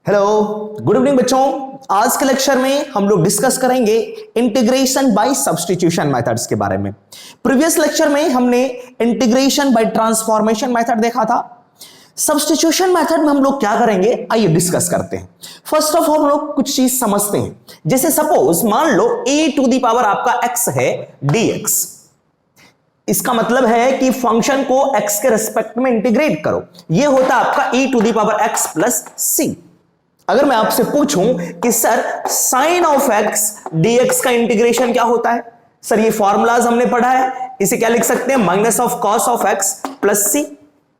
Hello, good evening बच्चों। आज के लेक्चर में हम लोग डिस्कस करेंगे इंटीग्रेशन बाय सब्स्टिट्यूशन मेथड्स के बारे में। प्रीवियस लेक्चर में हमने इंटीग्रेशन बाय ट्रांसफॉर्मेशन मेथड देखा था। सब्स्टिट्यूशन मेथड में हम लोग क्या करेंगे, आइए डिस्कस करते हैं। फर्स्ट ऑफ ऑल हम लोग कुछ चीज समझते हैं। जैसे सपोज मान लो a टू दी पावर आपका x है dx। इसका मतलब है कि फंक्शन को x के रेस्पेक्ट में इंटीग्रेट करो। यह होता है आपका e to the power x plus c। अगर मैं आपसे पूछूं कि sir sine of x dx का इंटीग्रेशन क्या होता है, सर ये फॉर्मूलाज हमने पढ़ा है, इसे क्या लिख सकते हैं, minus of cos of x plus c।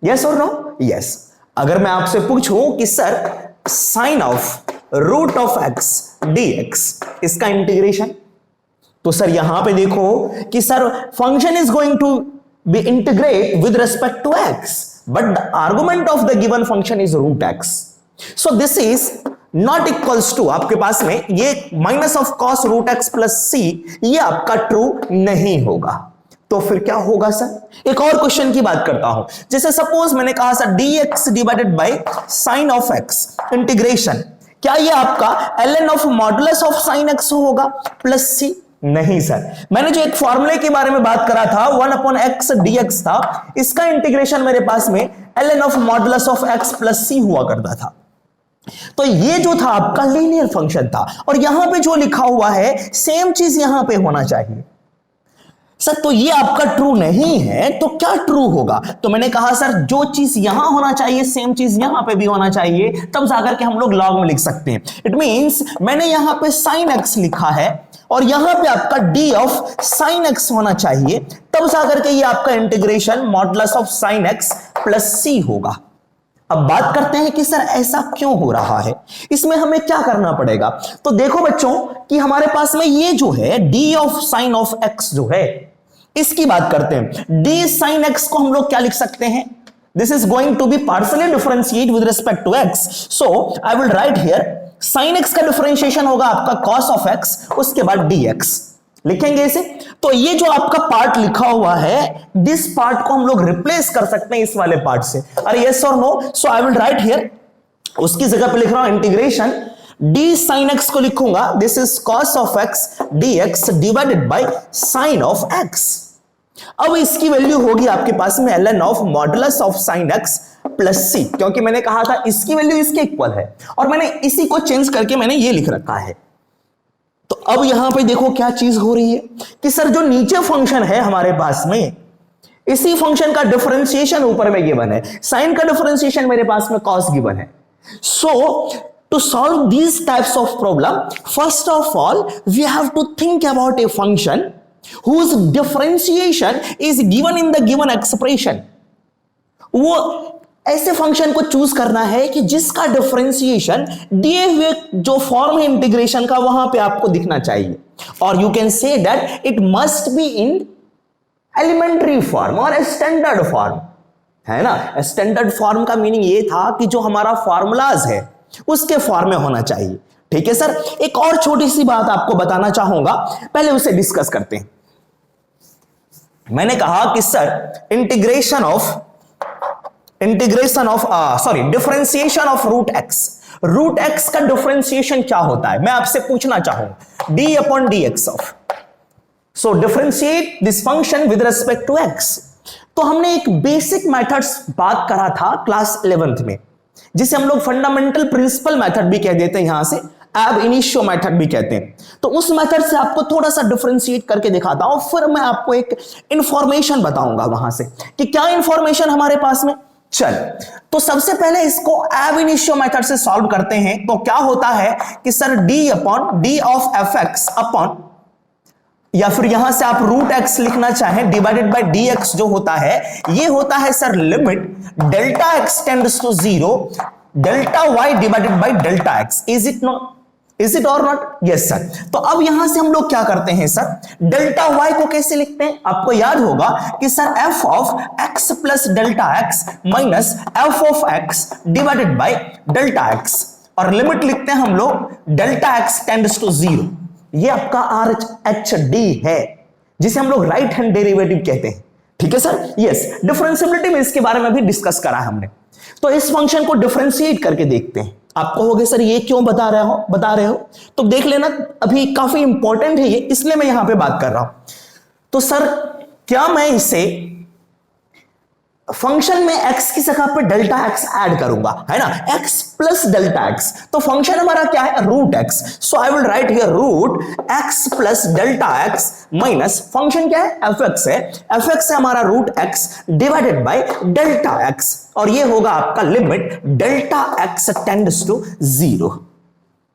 Yes और नो? यस। अगर मैं आपसे पूछूं कि sir sine of root of x dx इसका इंटीग्रेशन, तो सर यहां पे देखो कि sir function is going to be integrate with respect to x, but the argument of the given function is root x। So this is not equals to, आपके पास में ये minus of cos root x plus सी, ये आपका true नहीं होगा। तो फिर क्या होगा सर? एक और क्वेश्चन की बात करता हूं। जैसे सपोज मैंने कहा sir dx divided by sine of x integration, क्या ये आपका ln of modulus of sine x होगा प्लस सी? नहीं सर, मैंने जो एक फॉर्मूले के बारे में बात करा था 1/x dx था, इसका इंटीग्रेशन मेरे पास में ln of modulus of x plus C हुआ करता था। तो ये जो था आपका लीनियर फंक्शन था, और यहां पे जो लिखा हुआ है सेम चीज यहां पे होना चाहिए। सर तो ये आपका ट्रू नहीं है, तो क्या ट्रू होगा? तो मैंने कहा सर जो चीज यहां होना चाहिए सेम चीज यहां पे भी होना चाहिए, तब जाकर के हम लोग लॉग में लिख सकते हैं। इट मींस मैंने यहां पे साइन x लिखा है और यहां पे आपका d ऑफ साइन x होना चाहिए, तब जाकर के ये आपका integration modulus of sine x plus C होगा। अब बात करते हैं कि सर ऐसा क्यों हो रहा है, इसमें हमें क्या करना पड़ेगा। तो देखो बच्चों कि हमारे पास में ये जो है d of sine of x जो है, इसकी बात करते हैं। d साइन x को हम लोग क्या लिख सकते हैं, this is going to be partially differentiate with respect to x, so I will write here sine x का डिफरेंशिएशन होगा आपका cos ऑफ x, उसके बाद dx लिखेंगे इसे। तो ये जो आपका पार्ट लिखा हुआ है, दिस पार्ट को हम लोग रिप्लेस कर सकते हैं इस वाले पार्ट से। अरे यस और no? So I will write here, उसकी जगह पे लिख रहा हूं इंटीग्रेशन d sin x को लिखूंगा, this is cos of x dx divided by sin of x। अब इसकी वैल्यू होगी आपके पास में ln of modulus of sin x plus C, क्योंकि मैंने कहा था इसकी वैल्यू इसके इक्वल है, और मैंने इसी को चेंज करके मैंने ये लिख रखा है। तो अब यहां पे देखो क्या चीज हो रही है कि सर जो नीचे फंक्शन है हमारे पास में, इसी फंक्शन का डिफरेंशिएशन ऊपर में गिवन है, साइन का डिफरेंशिएशन मेरे पास में कॉस गिवन है। So to solve these types of problem, first of all we have to think about a function whose differentiation is given in the given expression। वो ऐसे फंक्शन को choose करना है कि जिसका डिफरेंशिएशन दिए हुए जो फॉर्म है इंटीग्रेशन का वहां पे आपको दिखना चाहिए, और you can say that it must be in elementary form और स्टैंडर्ड फॉर्म, है ना। स्टैंडर्ड फॉर्म का मीनिंग ये था कि जो हमारा फॉर्मूलाज है उसके फॉर्म में होना चाहिए। ठीक है सर, एक और छोटी सी बात आपको बताना चाहूंगा, पहले उसे डिस्कस करते हैं। मैंने कहा कि sir differentiation of root x का डिफरेंशिएशन क्या होता है, मैं आपसे पूछना चाहूंगा। d upon dx of, so differentiate this function with respect to x। तो हमने एक बेसिक मेथड्स बात करा था क्लास 11th में, जिसे हम लोग फंडामेंटल प्रिंसिपल मेथड भी कह देते हैं, यहां से ab initio मेथड भी कहते हैं। तो उस मेथड से आपको थोड़ा सा डिफरेंशिएट करके दिखाता हूं, फिर मैं आपको एक इंफॉर्मेशन बताऊंगा वहां से कि क्या इंफॉर्मेशन हमारे पास में। चल, तो सबसे पहले इसको ab initio मेथड से सॉल्व करते हैं। तो क्या होता है कि sir d upon d of fx upon, या फिर यहां से आप रूट x लिखना चाहें, डिवाइडेड बाय dx जो होता है, ये होता है sir limit delta x tends to 0 delta y divided by delta x। Is it और नॉट? Yes sir. तो अब यहां से हम लोग क्या करते हैं सर, डेल्टा y को कैसे लिखते हैं, आपको याद होगा कि sir f of x plus delta x minus f of x divided by delta x, और लिमिट लिखते हैं हम लोग डेल्टा x टेंड्स टू 0। ये आपका RHD है, जिसे हम लोग राइट हैंड डेरिवेटिव कहते हैं। ठीक है सर? यस, डिफरेंशिएबिलिटी में इसके बारे में भी डिस्कस करा हमने। तो इस फंक्शन को डिफरेंशिएट करके देखते हैं। आप कहोगे सर ये क्यों बता रहे हो, तो देख लेना, अभी काफी इंपॉर्टेंट है ये, इसलिए मैं यहां पे बात कर रहा हूं। तो सर क्या मैं इसे फंक्शन में x की जगह पे डेल्टा x ऐड करूंगा, है ना, x प्लस डेल्टा x, तो फंक्शन हमारा क्या है, root x, so I will write here root x plus delta x minus function क्या है, fx है, fx है हमारा root x divided by delta x, और ये होगा आपका limit delta x tends to 0।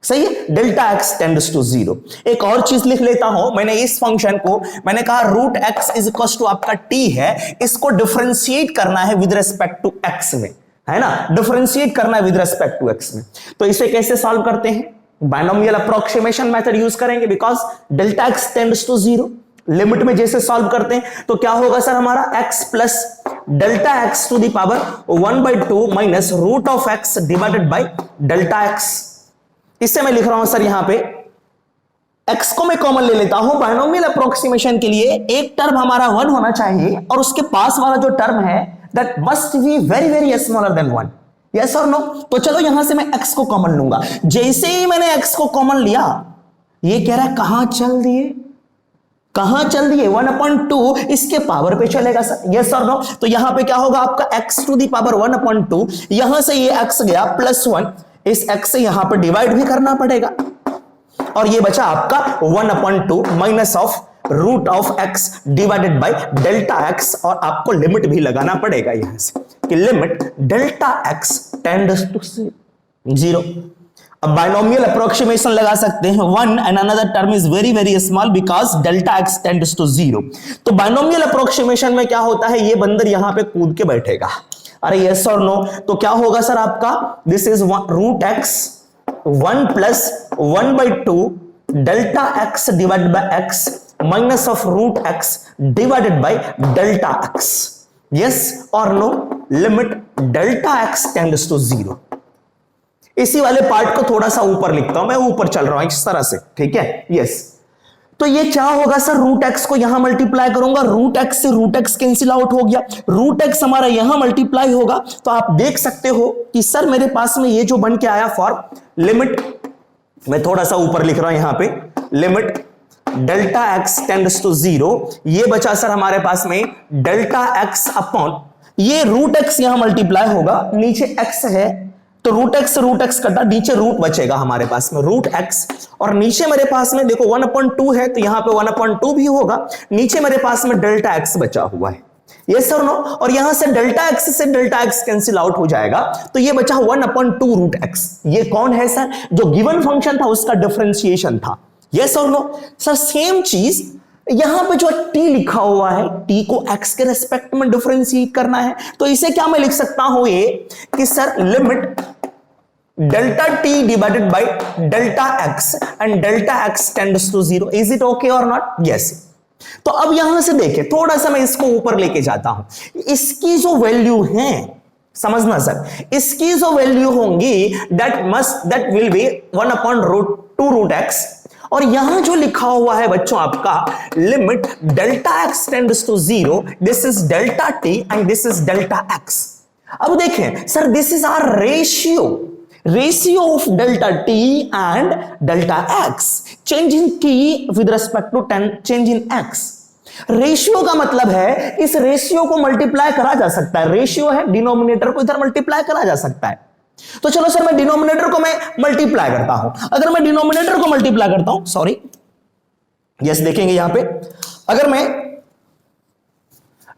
सही है, डेल्टा x टेंड्स टू 0। एक और चीज लिख लेता हूं, मैंने इस फंक्शन को, मैंने कहा root x is equal to आपका t है, इसको डिफरेंशिएट करना है विद रिस्पेक्ट टू x में, है ना, डिफरेंशिएट करना है विद रिस्पेक्ट टू x में। तो इसे कैसे सॉल्व करते हैं, बायनोमियल अप्रोक्सीमेशन मेथड यूज करेंगे, because delta x tends to 0। Limit में जैसे सॉल्व करते हैं तो क्या होगा सर, हमारा x plus delta x to the power 1/2 minus root of x divided by delta x। इससे मैं लिख रहा हूं सर यहां पे x को मैं कॉमन ले लेता हूं, बायनोमियल अप्रोक्सीमेशन के लिए एक टर्म हमारा 1 होना चाहिए और उसके पास वाला जो टर्म है that must be very very smaller than 1, yes और नो। तो चलो यहां से मैं x को कॉमन लूंगा, जैसे ही मैंने x को कॉमन लिया, ये कह रहा है कहां चल दिए 1/2 इसके पावर पे चलेगा सर, यस और नो। तो यहां पे क्या होगा आपका x टू दी पावर 1/2, यहां से ये x गया +1, इस x से यहां पे डिवाइड भी करना पड़ेगा, और ये बचा आपका 1/2 minus of root of x divided by delta x, और आपको लिमिट भी लगाना पड़ेगा यहां से कि limit delta x tends to 0। अब बायनोमियल अप्रोक्सीमेशन लगा सकते हैं, 1 and another term is very very small because delta x tends to 0। तो बायनोमियल अप्रोक्सीमेशन में क्या होता है, ये बंदर यहां पे कूद के बैठेगा, अरे यस और नो। तो क्या होगा सर आपका, this is root x 1 plus 1/2 delta x divided by x minus of root x divided by delta x, yes और no, limit delta x tends to 0। इसी वाले पार्ट को थोड़ा सा ऊपर लिखता हूं, मैं ऊपर चल रहा हूं इस तरह से, ठीक है, यस। तो ये क्या होगा सर, रूट x को यहां मल्टीप्लाई करूंगा, रूट x से रूट x कैंसिल आउट हो गया, रूट x हमारा यहां मल्टीप्लाई होगा, तो आप देख सकते हो कि सर मेरे पास में ये जो बन के आया फॉर्म लिमिट, मैं थोड़ा सा ऊपर लिख रहा हूं यहां पे, limit delta x tends to 0, ये बचा सर हमारे पास में डेल्टा x अपॉन, ये रूट x यहां मल्टीप्लाई होगा, नीचे x है तो रूट x कटा, नीचे रूट बचेगा हमारे पास में रूट x, और नीचे मेरे पास में देखो 1/2 है तो यहां पे 1/2 भी होगा, नीचे मेरे पास में डेल्टा x बचा हुआ है, यस और नो, और यहां से डेल्टा x से डेल्टा x कैंसिल आउट हो जाएगा, तो ये बचा 1/2 रूट x। ये कौन है सर, जो गिवन फंक्शन था उसका डिफरेंशिएशन था, यस और नो। सर सेम चीज यहां पे जो t लिखा हुआ है, t को x के रेस्पेक्ट में डिफरेंशिएट करना है, तो इसे क्या मैं लिख सकता हूं ये कि sir limit delta t divided by delta x and delta x tends to 0। Is it okay और नॉट, यस। तो अब यहां से देखें, थोड़ा सा मैं इसको ऊपर लेके जाता हूं, इसकी जो वैल्यू है समझना सर, इसकी जो वैल्यू होंगी that will be 1/2 root x, और यहां जो लिखा हुआ है बच्चों आपका limit delta x tends to 0, this is delta t and this is delta x। अब देखें sir, this is our ratio of delta t and delta x, change in t with respect to change in x। Ratio का मतलब है इस ratio को multiply करा जा सकता है, रेशियो है, डिनोमिनेटर को इधर मल्टीप्लाई करा जा सकता है। तो चलो सर मैं डिनोमिनेटर को मैं मल्टीप्लाई करता हूं, अगर मैं डिनोमिनेटर को मल्टीप्लाई करता हूं, सॉरी यस, देखेंगे यहां पे, अगर मैं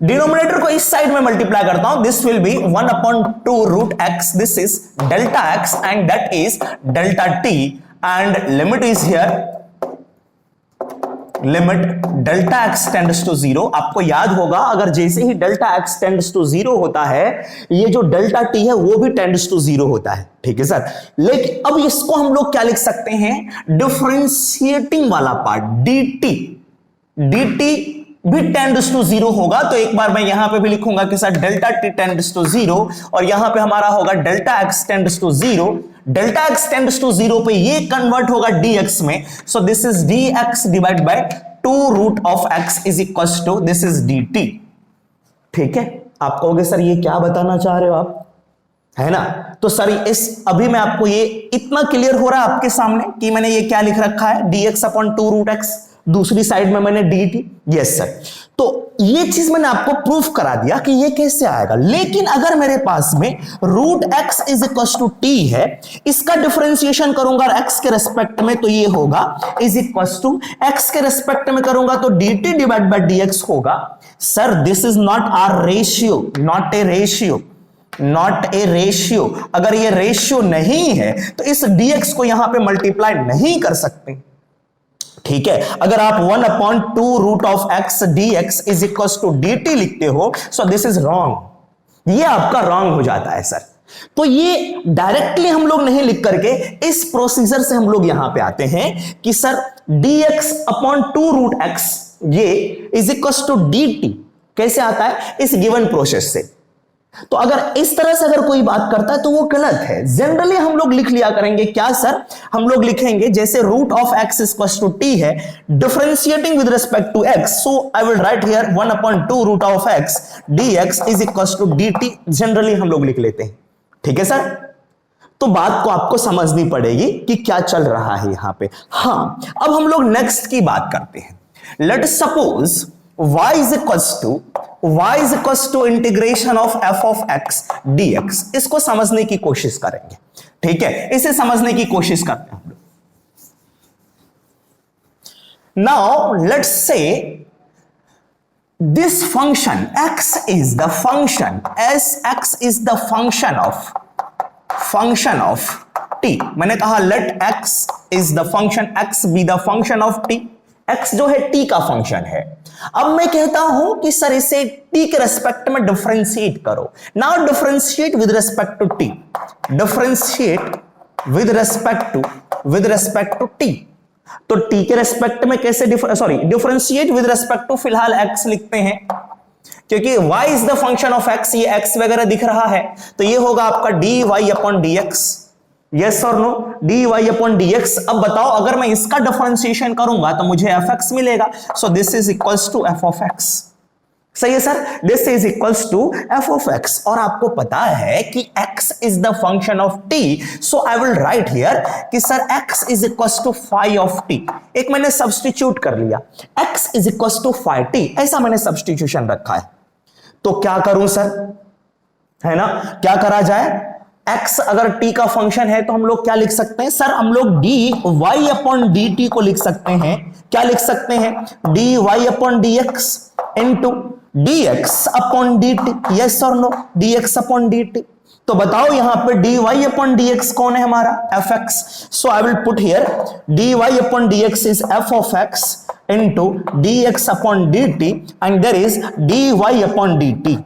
डिनोमिनेटर को इस साइड में मल्टीप्लाई करता हूं, this will be 1/2 root x, this is delta x and that is delta t, and limit is here limit delta x tends to 0। आपको याद होगा अगर जैसे ही डेल्टा x टेंड्स टू 0 होता है, ये जो डेल्टा t है वो भी टेंड्स टू 0 होता है, ठीक है सर। लेकिन अब इसको हम लोग क्या लिख सकते हैं, डिफरेंशिएटिंग वाला पार्ट dt भी टेंड्स टू 0 होगा, तो एक बार मैं यहां पे भी लिखूंगा कि sir delta t tends to 0, और यहां पे हमारा होगा delta x tends to 0, delta x tends to 0 पे ये कन्वर्ट होगा dx में, so this is dx divide by 2 root of x is equal to this is dt, ठीक है। आप कहोगे सर ये क्या बताना चाह रहे हो आप, है ना। तो सर इस अभी मैं आपको ये इतना क्लियर हो रहा है आपके सामने कि मैंने ये क्या लिख रखा है, dx अपॉन 2 रूट एक्स, दूसरी साइड में मैंने dt। यस सर, तो ये चीज मैंने आपको प्रूफ करा दिया कि ये कैसे आएगा। लेकिन अगर मेरे पास में root x is equal to T है, इसका डिफरेंशिएशन करूंगा एक्स के रेस्पेक्ट में तो ये होगा इज इक्वल टू, एक्स के रेस्पेक्ट में करूंगा तो dt डिवाइड बाय dx होगा। Sir this is not are ratio, not a ratio, not a ratio. अगर ये रेशियो नहीं है तो इस dx को यहां पे मल्टीप्लाई नहीं कर सकते, ठीक है। अगर आप 1/2 root of x dx is equal to dt लिखते हो, सो दिस इज रॉन्ग, ये आपका रॉन्ग हो जाता है सर। तो ये डायरेक्टली हम लोग नहीं लिख करके इस प्रोसीजर से हम लोग यहां पे आते हैं कि sir dx upon 2 root x ये इज इक्वल टू dt कैसे आता है, इस गिवन प्रोसेस से। तो अगर इस तरह से अगर कोई बात करता है तो वो गलत है। जनरली हम लोग लिख लिया करेंगे क्या सर, हम लोग लिखेंगे जैसे root of X equal to T है, differentiating with respect to x, so I will write here 1/2 root of x dx is equal to dt। Generally हम लोग लिख लेते हैं, ठीक है सर। तो बात को आपको समझनी पड़ेगी कि क्या चल रहा है यहां पे। हां, अब हम लोग नेक्स्ट की बात करते हैं। Let suppose y is equals to integration of f of x dx। इसको समझने की कोशिश करेंगे, ठीक है, इसे समझने की कोशिश करते हैं हम लोग। Now let's say this function x is the function, as x is the function of t। मैंने कहा late x is the function, x be the function of t। x जो है t का फंक्शन है। अब मैं कहता हूं कि सर इसे t के रेस्पेक्ट में डिफरेंशिएट करो। Now differentiate with respect to t, differentiate with respect to t। तो t के रेस्पेक्ट में कैसे डिफरेंशिएट विद रिस्पेक्ट टू, फिलहाल x लिखते हैं क्योंकि y is the function of x, ये x वगैरह दिख रहा है, तो ये होगा आपका dy अपॉन dx। यस और नो, dy अपॉन dx। अब बताओ अगर मैं इसका डिफरेंशिएशन करूंगा तो मुझे fx मिलेगा, so this is equals to f of x। सही है sir, this is equals to f of x। और आपको पता है कि x is the function of t, so I will write here कि sir x is equals to phi of t। एक मैंने सब्स्टिट्यूट कर लिया, x is equals to phi t, ऐसा मैंने सब्स्टिट्यूशन रखा है। तो क्या करूं सर, है ना, क्या करा जाए। x अगर t का फंक्शन है तो हम लोग क्या लिख सकते हैं सर, हम लोग dy अपॉन dt को लिख सकते हैं। क्या लिख सकते हैं, dy upon dx into dx upon dt। Yes और नो, dx अपॉन dt। तो बताओ यहां पे dy अपॉन dx कौन है हमारा, fx। So I will put here dy upon dx is f of x into dx upon dt and there is dy upon dt।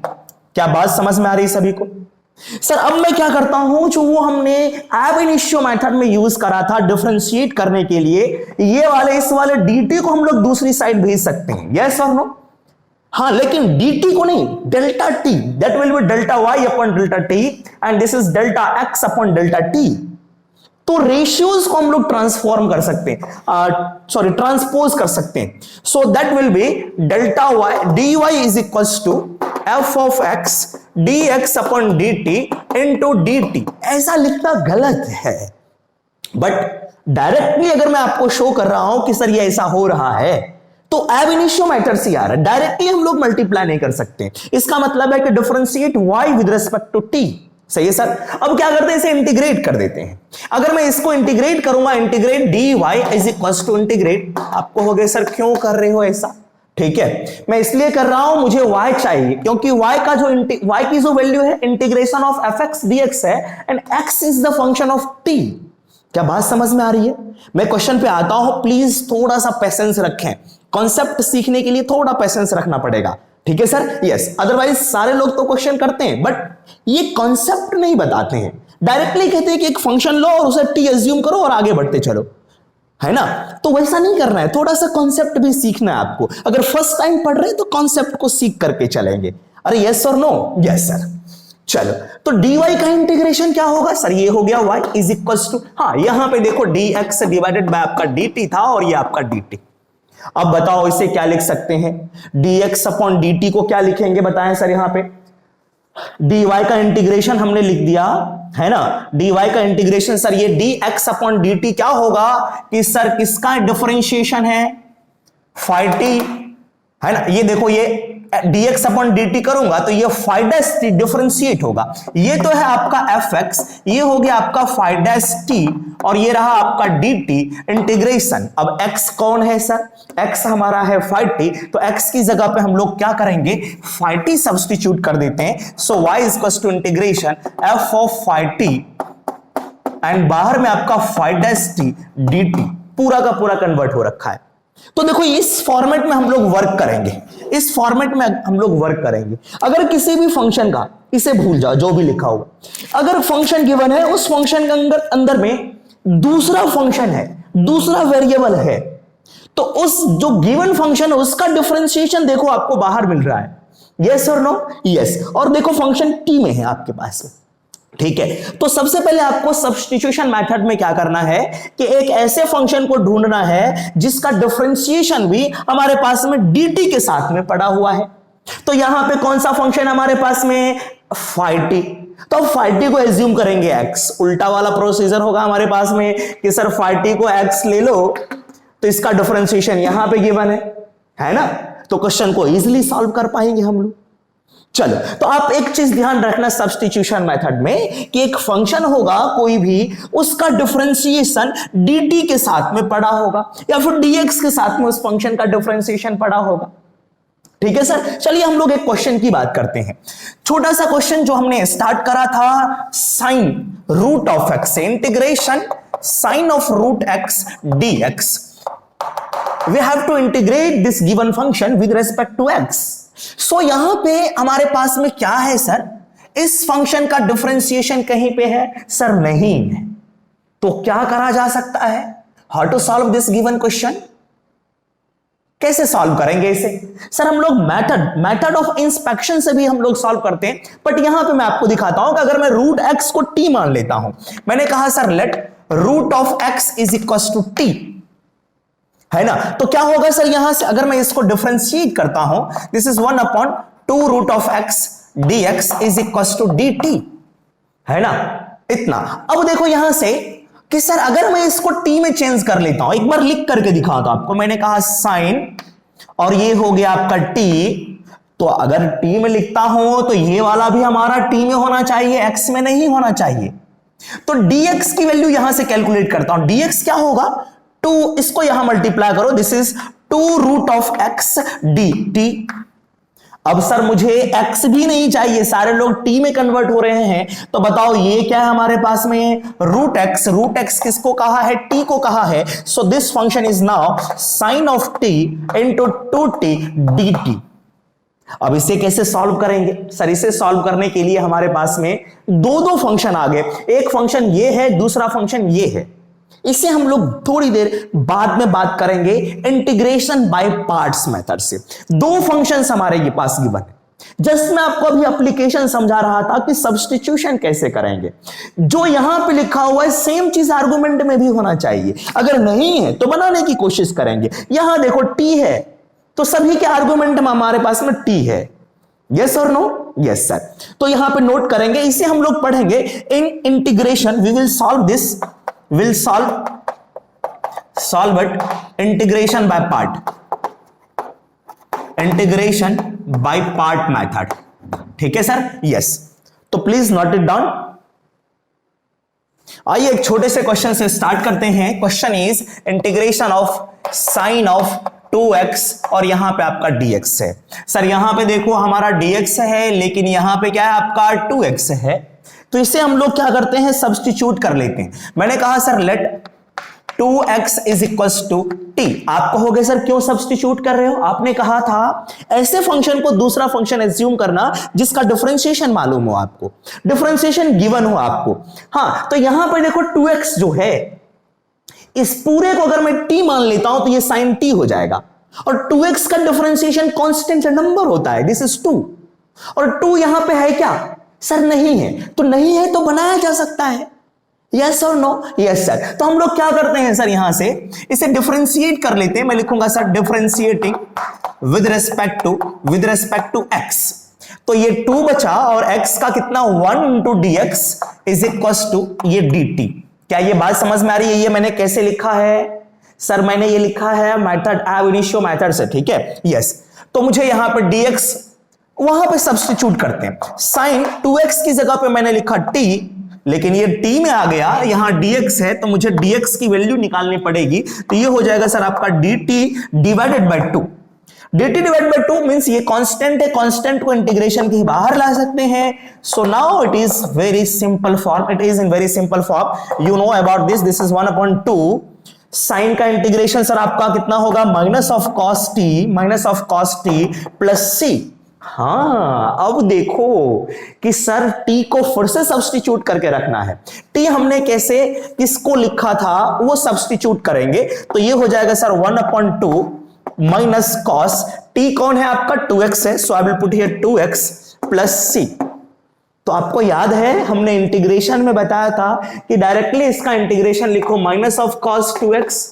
क्या बात समझ में आ रही सभी को। सर अब मैं क्या करता हूं, जो वो हमने ab initio मेथड में यूज करा था डिफरेंशिएट करने के लिए, ये वाले इस वाले dt को हम लोग दूसरी साइड भेज सकते हैं। यस और नो, हाँ, लेकिन dt को नहीं, delta t, that will be delta y upon delta t and this is delta x upon delta t। तो रेशियोज को हम लोग ट्रांसफॉर्म कर सकते हैं, ट्रांसपोज कर सकते हैं। So that will be delta y dy is equals to f of x dx upon dt into dt। ऐसा लिखना गलत है, बट डायरेक्टली अगर मैं आपको शो कर रहा हूं कि सर ये ऐसा हो रहा है तो ab initio मैटर से आ रहा है, डायरेक्टली हम लोग मल्टीप्लाई नहीं कर सकते। इसका मतलब है कि differentiate y with respect to t। सही है सर। अब क्या करते हैं, इसे इंटीग्रेट कर देते हैं। अगर मैं इसको इंटीग्रेट करूंगा, integrate dy is equals to integrate, आपको हो गए सर क्यों कर रहे हो ऐसा, ठीक है, मैं इसलिए कर रहा हूं, मुझे y चाहिए क्योंकि y की जो वैल्यू है इंटीग्रेशन ऑफ fx dx है and x is the function of t। क्या बात समझ में आ रही है। मैं क्वेश्चन पे आता हूं, प्लीज थोड़ा सा पेशेंस रखें, कॉन्सेप्ट सीखने के लिए थोड़ा पेशेंस रखना पड़ेगा, ठीक है सर। यस, अदरवाइज सारे लोग तो क्वेश्चन करते हैं बट ये कॉन्सेप्ट नहीं बताते हैं, डायरेक्टली कहते हैं कि एक फंक्शन लो और उसे t एज्यूम करो और आगे बढ़ते चलो, है ना। तो वैसा नहीं करना है, थोड़ा सा कॉन्सेप्ट भी सीखना है आपको। अगर फर्स्ट टाइम पढ़ रहे हैं तो कॉन्सेप्ट को सीख करके चलेंगे। अरे यस और नो, यस सर। चलो, तो dy का इंटीग्रेशन क्या होगा सर, ये हो गया y इज इक्वल्स टू, हाँ यहां पे देखो dx डिवाइडेड बाय आपका dt था और ये आपका dt। अब बताओ इसे क्या लिख सकते हैं, dx अपॉन dt को क्या लिखेंगे बताएं सर यहां पे। dy का इंटीग्रेशन हमने लिख दिया है ना, dy का इंटीग्रेशन सर ये dx अपॉन dt क्या होगा कि सर किसका डिफरेंशिएशन है, phi t है ना। ये देखो ये dx अपॉन dt करूंगा तो ये phi dash t डिफरेंशिएट होगा। ये तो है आपका fx, ये हो गया आपका phi dash t और ये रहा आपका dt इंटीग्रेशन। अब x कौन है सर, x हमारा है phi t, तो x की जगह पे हम लोग क्या करेंगे, phi t सब्स्टिट्यूट कर देते हैं। So y is equal to integration f of phi t and बाहर में आपका phi dash t dt पूरा का पूरा कन्वर्ट हो रखा है। तो देखो इस फॉर्मेट में हम लोग वर्क करेंगे, इस फॉर्मेट में हम लोग वर्क करेंगे। अगर किसी भी फंक्शन का, इसे भूल जाओ जो भी लिखा होगा, अगर फंक्शन गिवन है उस फंक्शन के अंदर में दूसरा फंक्शन है, दूसरा वेरिएबल है, तो उस जो गिवन फंक्शन है उसका डिफरेंशिएशन देखो आपको बाहर मिल रहा है, यस और नो, यस। और देखो फंक्शन टी में है आपके पास में, ठीक है। तो सबसे पहले आपको सब्स्टिट्यूशन मेथड में क्या करना है कि एक ऐसे फंक्शन को ढूंढना है जिसका डिफरेंशिएशन भी हमारे पास में dt के साथ में पड़ा हुआ है। तो यहां पे कौन सा फंक्शन हमारे पास में, phi t, तो phi t को एज्यूम करेंगे x। उल्टा वाला प्रोसीजर होगा हमारे पास में कि सर phi t को x ले लो तो इसका डिफरेंशिएशन यहां पे गिवन है ना, तो क्वेश्चन को इजीली सॉल्व कर पाएंगे हम लोग। चलो, तो आप एक चीज ध्यान रखना सब्स्टिट्यूशन मेथड में कि एक फंक्शन होगा कोई भी, उसका डिफरेंशिएशन dt के साथ में पड़ा होगा या फिर dx के साथ में उस फंक्शन का डिफरेंशिएशन पड़ा होगा, ठीक है सर। चलिए हम लोग एक क्वेश्चन की बात करते हैं, छोटा सा क्वेश्चन जो हमने स्टार्ट करा था साइन रूट ऑफ एक्स से, integration sine of root x dx, we have to integrate this given function with respect to x. So यहां पे हमारे पास में क्या है सर, इस फंक्शन का डिफरेंशिएशन कहीं पे है सर, नहीं है। तो क्या करा जा सकता है, how to solve this given question, कैसे सॉल्व करेंगे इसे सर, हम लोग मेथड ऑफ इंस्पेक्शन से भी हम लोग सॉल्व करते हैं, बट यहां पे मैं आपको दिखाता हूं कि अगर मैं रूट एक्स को टी मान लेता हूं, मैंने कहा sir let root of x is equal to T, है ना। तो क्या होगा सर, यहां से अगर मैं इसको डिफरेंशिएट करता हूं, this is 1 upon 2 root of x dx is equal to dt, है ना, इतना। अब देखो यहां से कि सर अगर मैं इसको t में चेंज कर लेता हूं, एक बार लिख करके दिखाता हूं आपको, मैंने कहा साइन और ये हो गया आपका t, तो अगर t में लिखता हूं तो ये वाला भी हमारा t में होना चाहिए, x में नहीं होना चाहिए। तो dx की वैल्यू यहां से कैलकुलेट करता हूं, dx क्या होगा, 2, इसको यहां मल्टीप्लाई करो, this is 2 root of x dt। अब सर मुझे x भी नहीं चाहिए, सारे लोग t में कन्वर्ट हो रहे हैं, तो बताओ ये क्या है हमारे पास में, रूट x किसको कहा है, t को कहा है। So this function is now sine of t into 2t dt। अब इसे कैसे सॉल्व करेंगे सर, इसे सॉल्व करने के लिए हमारे पास में दो फंक्शन आ गए, एक फंक्शन ये है, दूसरा फंक्शन ये है। इसे हम लोग थोड़ी देर बाद में बात करेंगे इंटीग्रेशन बाय पार्ट्स मेथड से। दो फंक्शंस हमारे के पास गिवन है, जस्ट मैं आपको अभी एप्लीकेशन समझा रहा था कि सब्स्टिट्यूशन कैसे करेंगे। जो यहां पे लिखा हुआ है सेम चीज आर्गुमेंट में भी होना चाहिए, अगर नहीं है तो बनाने की कोशिश करेंगे। यहां देखो टी है तो सभी के आर्गुमेंट में हमारे पास में टी है, यस और नो, यस सर। तो यहां पे नोट करेंगे, इसे हम लोग पढ़ेंगे in integration, we will solve this, will solve it integration by part method, ठीक है सर, यस। तो प्लीज नोट इट डाउन। आइए एक छोटे से क्वेश्चन से स्टार्ट करते हैं। Question is integration of sine of 2x और यहां पे आपका dx है। सर यहां पे देखो हमारा dx है, लेकिन यहां पे क्या है आपका 2x है, तो इसे हम लोग क्या करते हैं, सब्स्टिट्यूट कर लेते हैं। मैंने कहा sir let 2x is equal to t। आप कहोगे सर क्यों सब्स्टिट्यूट कर रहे हो, आपने कहा था ऐसे फंक्शन को दूसरा फंक्शन एज्यूम करना जिसका डिफरेंशिएशन मालूम हो आपको, डिफरेंशिएशन गिवन हो आपको। हाँ, तो यहां पर देखो 2x जो है, इस पूरे को अगर मैं t मान लेता हूं तो ये sin t हो जाएगा, और 2x का डिफरेंशिएशन कांस्टेंट नंबर होता है, दिस इज 2, और 2 यहां पे है क्या सर, नहीं है, तो नहीं है तो बनाया जा सकता है, यस और नो, यस सर। तो हम लोग क्या करते हैं सर, यहां से इसे डिफरेंशिएट कर लेते हैं। मैं लिखूंगा sir differentiating with respect to x। तो ये 2 बचा और x का कितना 1 into d x is equal to ये dt। क्या ये बात समझ में आ रही है? ये मैंने कैसे लिखा है सर? मैंने ये लिखा है मेथड ab initio मेथड से, ठीक है। यस, तो मुझे यहां पर dx वहां पे सब्स्टिट्यूट करते हैं। sin 2x की जगह पे मैंने लिखा t, लेकिन ये t में आ गया, यहां dx है तो मुझे dx की वैल्यू निकालनी पड़ेगी। तो ये हो जाएगा सर आपका dt divided by 2। dt divided by 2 means ये कांस्टेंट है, कांस्टेंट को इंटीग्रेशन के बाहर ला सकते हैं। So now it is very simple form, it is in very simple form. You know about this, this is 1/2 sine का इंटीग्रेशन सर आपका कितना होगा? Minus of cos t plus c। हाँ, अब देखो कि सर t को फिर से सब्स्टिट्यूट करके रखना है। t हमने कैसे किसको लिखा था वो सब्स्टिट्यूट करेंगे, तो ये हो जाएगा सर 1/2 माइनस कॉस t कौन है आपका? 2x है, so I will put here 2x plus c। तो आपको याद है हमने इंटीग्रेशन में बताया था कि डायरेक्टली इसका इंटीग्रेशन लिखो minus of cos 2x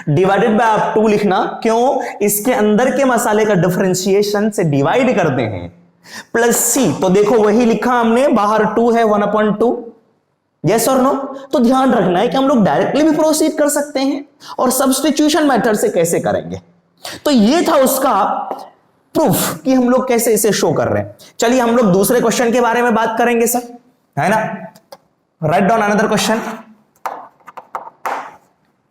divided by आप 2 लिखना। क्यों? इसके अंदर के मसाले का डिफरेंशिएशन से डिवाइड करते हैं, प्लस c। तो देखो वही लिखा हमने, बाहर 2 है 1/2। यस और नो? तो ध्यान रखना है कि हम लोग डायरेक्टली भी प्रोसीड कर सकते हैं और सब्स्टिट्यूशन मेथड से कैसे करेंगे। तो ये था उसका प्रूफ कि हम लोग कैसे इसे शो कर रहे हैं। चलिए हम लोग दूसरे क्वेश्चन के बारे में बात करेंगे सर, है ना। राइट डाउन अनदर क्वेश्चन,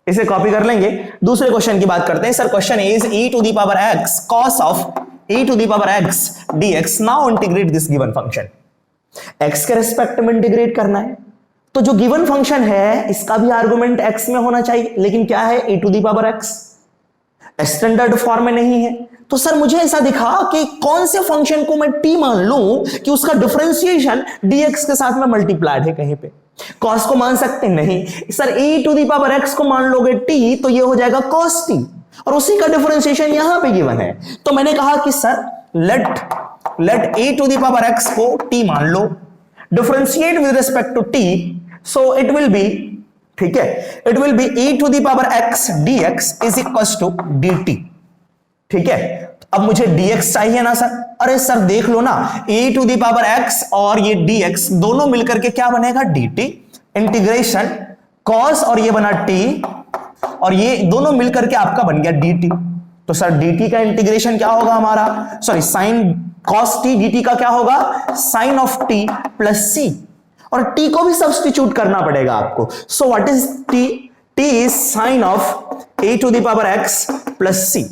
इसे कॉपी कर लेंगे। दूसरे क्वेश्चन की बात करते हैं sir. Question is e to the power x cos of e to the power x dx। Now integrate this given function. x के रेस्पेक्ट में इंटीग्रेट करना है, तो जो गिवन फंक्शन है इसका भी आर्गुमेंट x में होना चाहिए, लेकिन क्या है? e to the power x standard form में नहीं है। तो सर मुझे ऐसा दिखा कि कौन से फंक्शन को मैं t मान लूं कि उसका डिफरेंशिएशन dx के साथ में मल्टीप्लाइड है कहीं पे। cos को मान सकते नहीं sir, e to the power x को मान लोगे t तो ये हो जाएगा cos t, और उसी का डिफरेंशिएशन यहां पे गिवन है। तो मैंने कहा कि sir let e to the power x को t मान लो, differentiate with respect to t, so it will be, ठीक है, it will be e to the power x dx is equal to dt। ठीक है, अब मुझे dx चाहिए ना सर? अरे सर देख लो ना, e to the power x और ये dx दोनों मिलकर के क्या बनेगा? dt इंटीग्रेशन cos और ये बना t और ये दोनों मिलकर के आपका बन गया dt। तो सर dt का इंटीग्रेशन क्या होगा हमारा? Sorry, sine cos t dt का क्या होगा? Sine of t plus c, और t को भी सब्स्टिट्यूट करना पड़ेगा आपको। So what is t? t is sine of e to the power x plus c।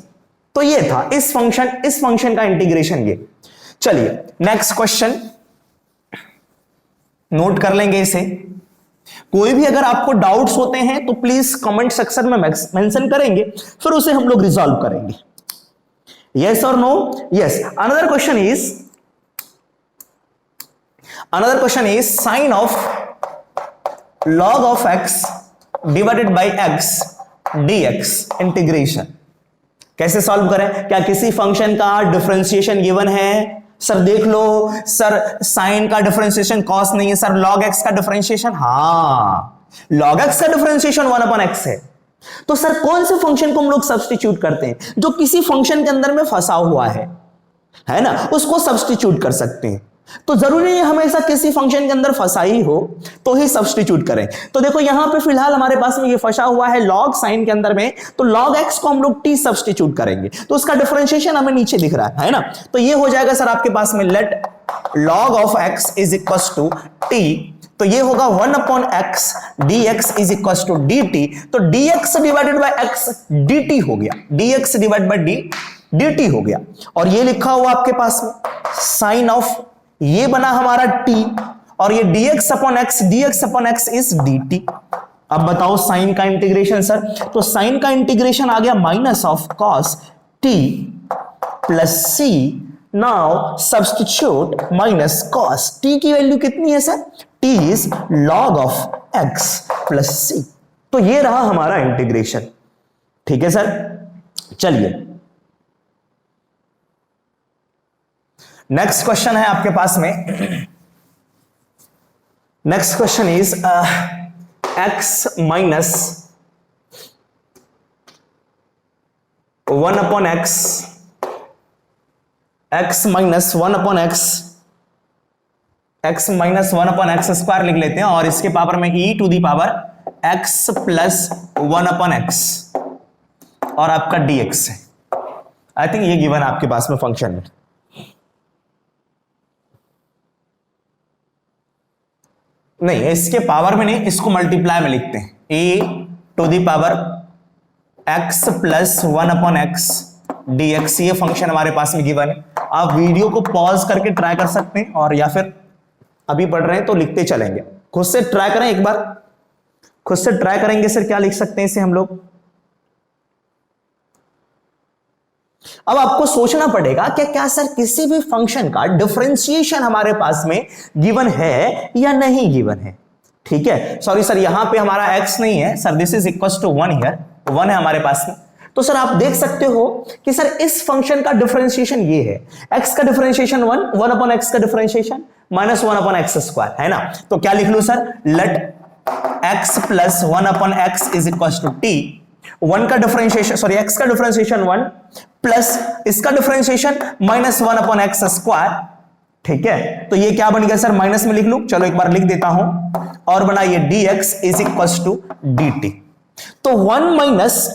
तो ये था इस फंक्शन का इंटीग्रेशन ये। चलिए नेक्स्ट क्वेश्चन नोट कर लेंगे इसे। कोई भी अगर आपको डाउट्स होते हैं तो प्लीज कमेंट सेक्शन में मेंशन करेंगे, फिर उसे हम लोग रिजॉल्व करेंगे। यस और no? Yes. Another question is sine of log of x divided by x dx integration. कैसे सॉल्व करें? क्या किसी फंक्शन का डिफरेंशिएशन गिवन है? सर देख लो सर, साइन का डिफरेंशिएशन cos नहीं है सर, log x का डिफरेंशिएशन, हाँ log x का डिफरेंशिएशन 1/x है। तो सर कौन से फंक्शन को हम लोग सब्स्टिट्यूट करते हैं? जो किसी फंक्शन के अंदर में फंसा हुआ है ना, उसको सब्स्टिट्यूट कर सकते हैं। तो जरूरी नहीं हमेशा किसी फंक्शन के अंदर फंसा ही हो तो ही सब्स्टिट्यूट करें। तो देखो यहां पे फिलहाल हमारे पास में ये फंसा हुआ है log साइन के अंदर में, तो log x को हम लोग t सब्स्टिट्यूट करेंगे, तो उसका डिफरेंशिएशन हमें नीचे दिख रहा है ना। तो ये हो जाएगा सर आपके पास में let log of x is equal to t, तो ये होगा 1/x dx is equal to dt। तो dx divided by x dt हो गया, dx डिवाइडेड बाय dt हो गया। और ये लिखा हुआ आपके पास में साइन ऑफ, ये बना हमारा t, और ये dx upon x is dt। अब बताओ साइन का इंटीग्रेशन सर, तो साइन का इंटीग्रेशन आ गया minus of cos t plus c। Now substitute minus cos t की वैल्यू कितनी है sir? t is log of x plus c। तो ये रहा हमारा इंटीग्रेशन। ठीक है सर, चलिए नेक्स्ट क्वेश्चन है आपके पास में। Next question is x minus 1/x x minus one upon x, x minus one upon x square लिख लेते हैं और इसके पावर में e to the power x plus one upon x और आपका dx है। आई थिंक ये गिवन आपके पास में फंक्शन है। नहीं, इसके पावर में नहीं, इसको मल्टीप्लाई में लिखते हैं, e to the power x plus one upon x dx। ये फंक्शन हमारे पास में गिवन है। आप वीडियो को पॉज करके ट्राई कर सकते हैं और या फिर अभी पढ़ रहे हैं तो लिखते चलेंगे। खुद से ट्राई करें एक बार, खुद से ट्राई करेंगे सर क्या लिख सकते हैं इसे हम लोग। अब आपको सोचना पड़ेगा कि क्या सर किसी भी फंक्शन का डिफरेंशिएशन हमारे पास में गिवन है या नहीं गिवन है। ठीक है, सॉरी सर यहां पे हमारा x नहीं है sir, this is equal to 1 here, 1 है हमारे पास में। तो सर आप देख सकते हो कि सर इस फंक्शन का डिफरेंशिएशन ये है, x का डिफरेंशिएशन 1, 1 अपॉन x का differentiation minus 1 upon x square है ना। तो क्या लिख लूं sir, let x plus 1 upon x is equal to t। 1 का डिफरेंशिएशन, सॉरी x का डिफरेंशिएशन 1 प्लस इसका differentiation minus 1 upon x square. ठीक है, तो ये क्या बन गया सर, माइनस में लिख लूं, चलो एक बार लिख देता हूं और बना ये dx is equal to dt। तो 1 minus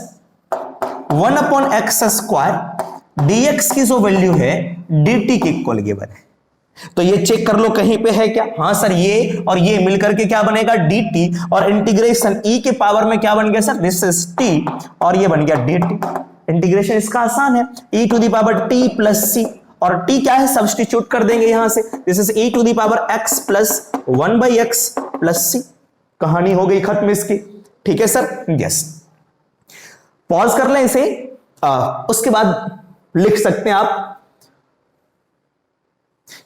1 upon x square dx की जो वैल्यू है dt के इक्वल गिवन है। तो ये चेक कर लो कहीं पे है क्या, हाँ सर ये और ये मिलकर के क्या बनेगा dt, और इंटीग्रेशन e के पावर में क्या बन गया सर, दिस इज t और ये बन गया dt। इंटीग्रेशन इसका आसान है, e to the power t plus c, और t क्या है सब्स्टिट्यूट कर देंगे यहां से, this is e to the power x plus 1 by x plus c। कहानी हो गई खत्म इसकी। ठीक है सर, यस। पॉज कर लें इसे, उसके बाद लिख सकते हैं आप।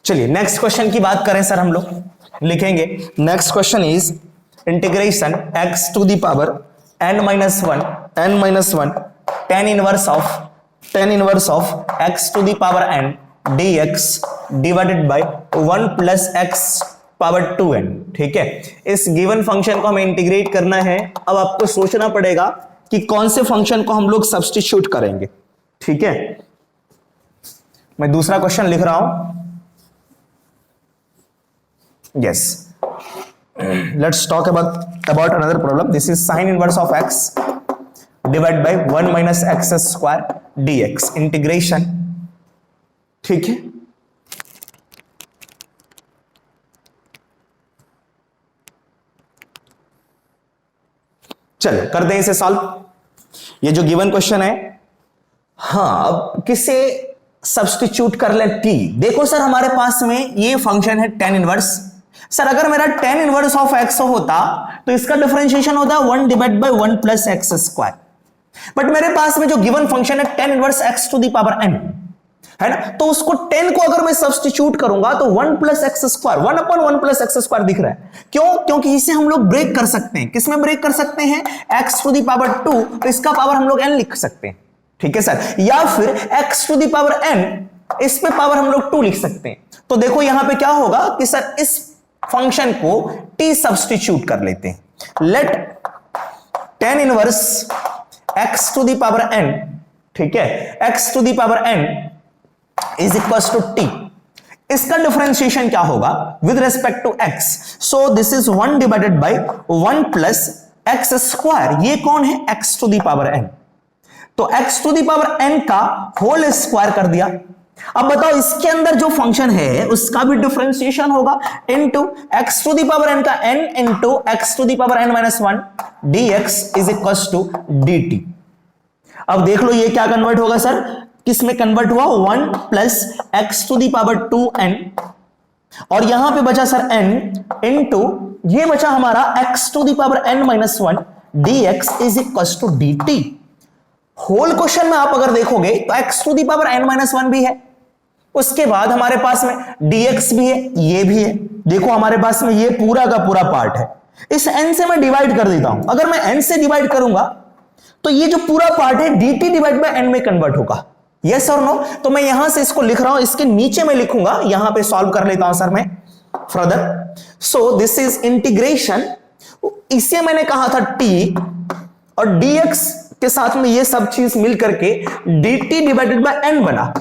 चलिए नेक्स्ट क्वेश्चन की बात करें सर, हम लोग लिखेंगे next question is integration x to the power n minus one tan inverse of x to the power n dx divided by 1 plus x power 2n। ठीक है, इस गिवन फंक्शन को हमें इंटीग्रेट करना है। अब आपको सोचना पड़ेगा कि कौन से फंक्शन को हम लोग सब्स्टिट्यूट करेंगे। ठीक है, मैं दूसरा क्वेश्चन लिख रहा हूं। Yes, let's talk about another problem. This is sin inverse of x divided by 1 minus x square dx integration। ठीक है, चलो कर दें इसे सॉल्व। ये जो गिवन क्वेश्चन है, हाँ अब किसे सब्स्टिट्यूट कर ले t। देखो सर हमारे पास में ये फंक्शन है tan इनवर्स। सर अगर मेरा tan इनवर्स ऑफ x होता तो इसका डिफरेंशिएशन होता 1 divide by 1 plus x square. But मेरे पास में जो गिवन फंक्शन है tan inverse x to the power n है ना, तो उसको 10 को अगर मैं सब्स्टिट्यूट करूंगा तो 1 plus x square, 1 upon 1 plus x square दिख रहा है। क्यों? क्योंकि इसे हम लोग ब्रेक कर सकते हैं। किसमें ब्रेक कर सकते हैं, x टू दी पावर 2, तो इसका पावर हम लोग n लिख सकते हैं। ठीक है सर, या फिर x to the power n, इस पे पावर हम लोग 2 लिख सकते हैं। तो देखो यहां पे क्या होगा कि सर इस फंक्शन को t सब्स्टिट्यूट कर लेते हैं। Let tan inverse x to the power n, ठीक है, x to the power n is equal to t। इसका डिफरेंशिएशन क्या होगा with respect to x, so this is 1 divided by 1 plus x square. ये कौन है, x to the power n, तो x to the power n का whole square कर दिया। अब बताओ इसके अंदर जो फंक्शन है उसका भी डिफरेंशिएशन होगा into x to the power n का n into x to the power n minus 1 dx is equal to dt। अब देख लो ये क्या कन्वर्ट होगा सर, किस में कन्वर्ट हुआ, 1 plus x to the power 2n, और यहां पे बचा सर n इनटू ये बचा हमारा x to the power n minus 1 dx is equal to dt। Whole question में आप अगर देखोगे तो x to the power n minus 1 भी है, उसके बाद हमारे पास में dx भी है, ये भी है। देखो हमारे पास में ये पूरा का पूरा पार्ट है, इस n से मैं डिवाइड कर देता हूं। अगर मैं n से डिवाइड करूंगा तो ये जो पूरा पार्ट है dt डिवाइड बाय n में कन्वर्ट होगा, यस और नो। तो मैं यहां से इसको लिख रहा हूं, इसके नीचे में लिखूंगा, यहां पे सॉल्व कर लेता हूं सर मैं further. So this is integration, इसे मैंने कहा था t, और dx के साथ में ये सब चीज मिल करके dt डिवाइडेड बाय n बना।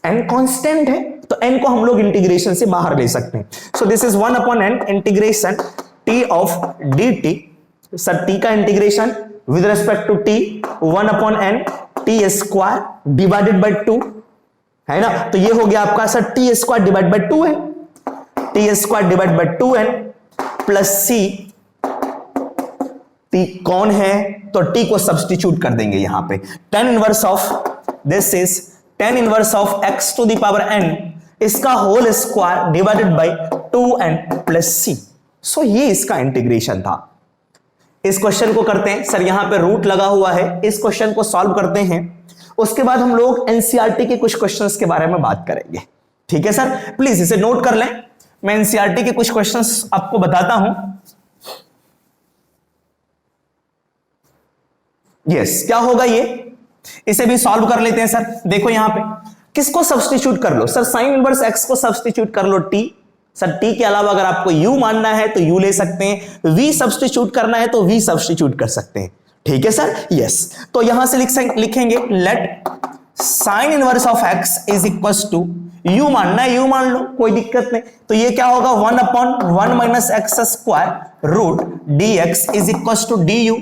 n कांस्टेंट है तो n को हम लोग इंटीग्रेशन से बाहर ले सकते हैं. So this is 1/n integration t of dt. Sir t का integration with respect to t 1/n t square divided by 2 है ना. तो ये हो गया आपका sir t square divide by 2 है, t square divide by 2n plus c. t कौन है तो t को सब्स्टिट्यूट कर देंगे यहां पे. tan inverse of this is tan inverse of x to the power n इसका whole square divided by 2n plus c. So ये इसका इंटीग्रेशन था. इस क्वेश्चन को करते हैं सर, यहां पे रूट लगा हुआ है, इस क्वेश्चन को सॉल्व करते हैं. उसके बाद हम लोग एनसीईआरटी के कुछ क्वेश्चंस के बारे में बात करेंगे. ठीक है सर, प्लीज इसे नोट कर लें. मैं एनसीईआरटी के कुछ क्वेश्चंस आपको बताता हूं. यस, क्या होगा ये, इसे भी सॉल्व कर लेते हैं सर. देखो यहां पे किसको सब्स्टिट्यूट कर लो सर, साइन इनवर्स एक्स को सब्स्टिट्यूट कर लो टी. सर टी के अलावा अगर आपको यू मानना है तो यू ले सकते हैं, वी सब्स्टिट्यूट करना है तो वी सब्स्टिट्यूट कर सकते हैं. ठीक है सर. यस, तो यहां से लिखेंगे let sine inverse of x is equal to, u मानना है यू मान लो, कोई दिक्कत नहीं. तो ये क्या होगा 1/1 minus x square root d x is equal to d u.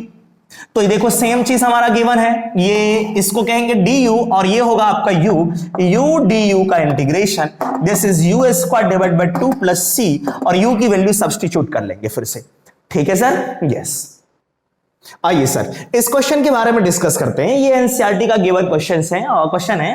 तो ये देखो सेम चीज हमारा गिवन है, ये इसको कहेंगे डी यू और ये होगा आपका यू, यू डी यू का integration. This is u square divide by 2 plus c और यू की वैल्यू सब्स्टिट्यूट कर लेंगे फिर से. ठीक है सर. यस, आइए सर इस क्वेश्चन के बारे में डिस्कस करते हैं. ये एनसीईआरटी का गिवन क्वेश्चन है और क्वेश्चन है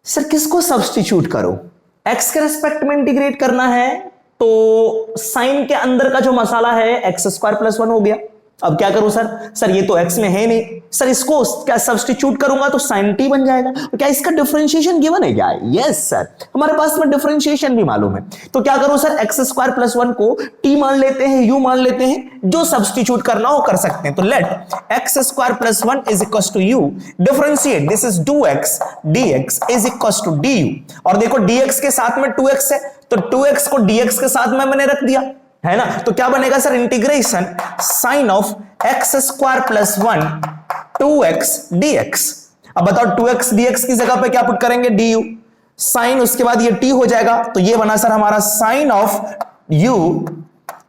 सर किसको सब्स्टिट्यूट करो, एक्स के रेस्पेक्ट में इंटीग्रेट करना है तो साइन के अंदर का जो मसाला है एक्स स्क्वायर प्लस 1 हो गया. अब क्या करूं सर, सर ये तो x में है नहीं सर, इसको क्या सब्स्टिट्यूट करूंगा तो sin t बन जाएगा. तो क्या इसका डिफरेंशिएशन गिवन है क्या? यस सर, हमारे पास में डिफरेंशिएशन भी मालूम है. तो क्या करूं सर, एक्स स्क्वायर प्लस 1 को t मान लेते हैं, u मान लेते हैं, जो सब्स्टिट्यूट करना हो कर सकते हैं. तो let x square plus 1 is equal to u, differentiate this is 2x dx is equal to du. और देखो dx के साथ में 2x है तो 2x को dx के साथ में मैंने रख दिया है ना. तो क्या बनेगा sir, integration sine of x square plus 1 2x dx. अब बताओ 2x dx की जगह पे क्या पुट करेंगे, du साइन, उसके बाद ये t हो जाएगा. तो ये बना सर हमारा sine of u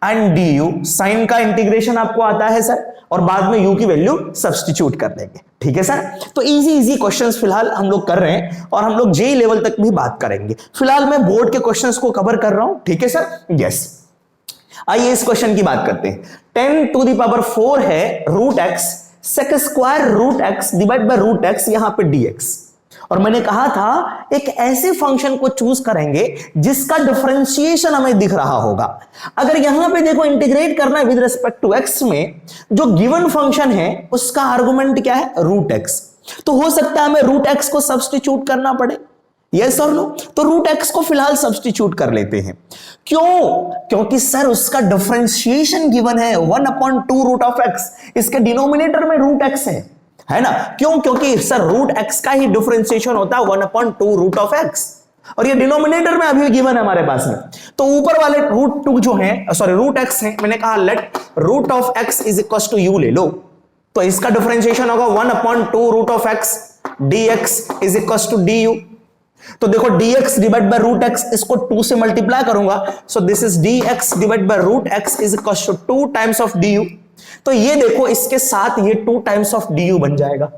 and du. Sine का इंटीग्रेशन आपको आता है सर और बाद में u की वैल्यू सब्स्टिट्यूट कर देंगे. ठीक है सर. तो इजी क्वेश्चंस फिलहाल हम लोग कर रहे हैं और हम लोग जेई लेवल तक भी बात करेंगे. फिलहाल मैं बोर्ड के क्वेश्चंस को कवर कर रहा हूं. ठीक है सर. यस, आइए इस क्वेश्चन की बात करते हैं. 10 टू द पावर 4 है root x sec square root x divide by root x यहां पे dx. और मैंने कहा था एक ऐसे फंक्शन को चूज करेंगे जिसका डिफरेंशिएशन हमें दिख रहा होगा. अगर यहां पे देखो इंटीग्रेट करना है विद रिस्पेक्ट टू x में, जो गिवन फंक्शन है उसका आर्गुमेंट क्या है, रूट एक्स. तो हो सकता है हमें रूट एक्स को सब्स्टिट्यूट करना पड़े. यस और नो. तो रूट एक्स को फिलहाल सब्स्टिट्यूट कर लेते हैं. क्यों? क्योंकि सर उसका डिफरेंशिएशन गिवन है 1/2 रूट ऑफ एक्स, इसके डिनोमिनेटर में रूट एक्स है ना. क्यों? क्योंकि सर रूट एक्स का ही डिफरेंशिएशन होता है 1/2 रूट ऑफ एक्स और ये डिनोमिनेटर में अभी गिवन है हमारे पास में. तो ऊपर वाले रूट 2 जो है, सॉरी रूट एक्स है, मैंने कहा let root of x is equal to u ले लो. तो इसका डिफरेंशिएशन होगा 1/2 root of x dx is equal to du. तो देखो dx divide by root x, इसको 2 से मल्टीप्लाई करूंगा. So this is dx divide by root x is equal to 2 times of du. तो ये देखो इसके साथ ये 2 टाइम्स ऑफ du बन जाएगा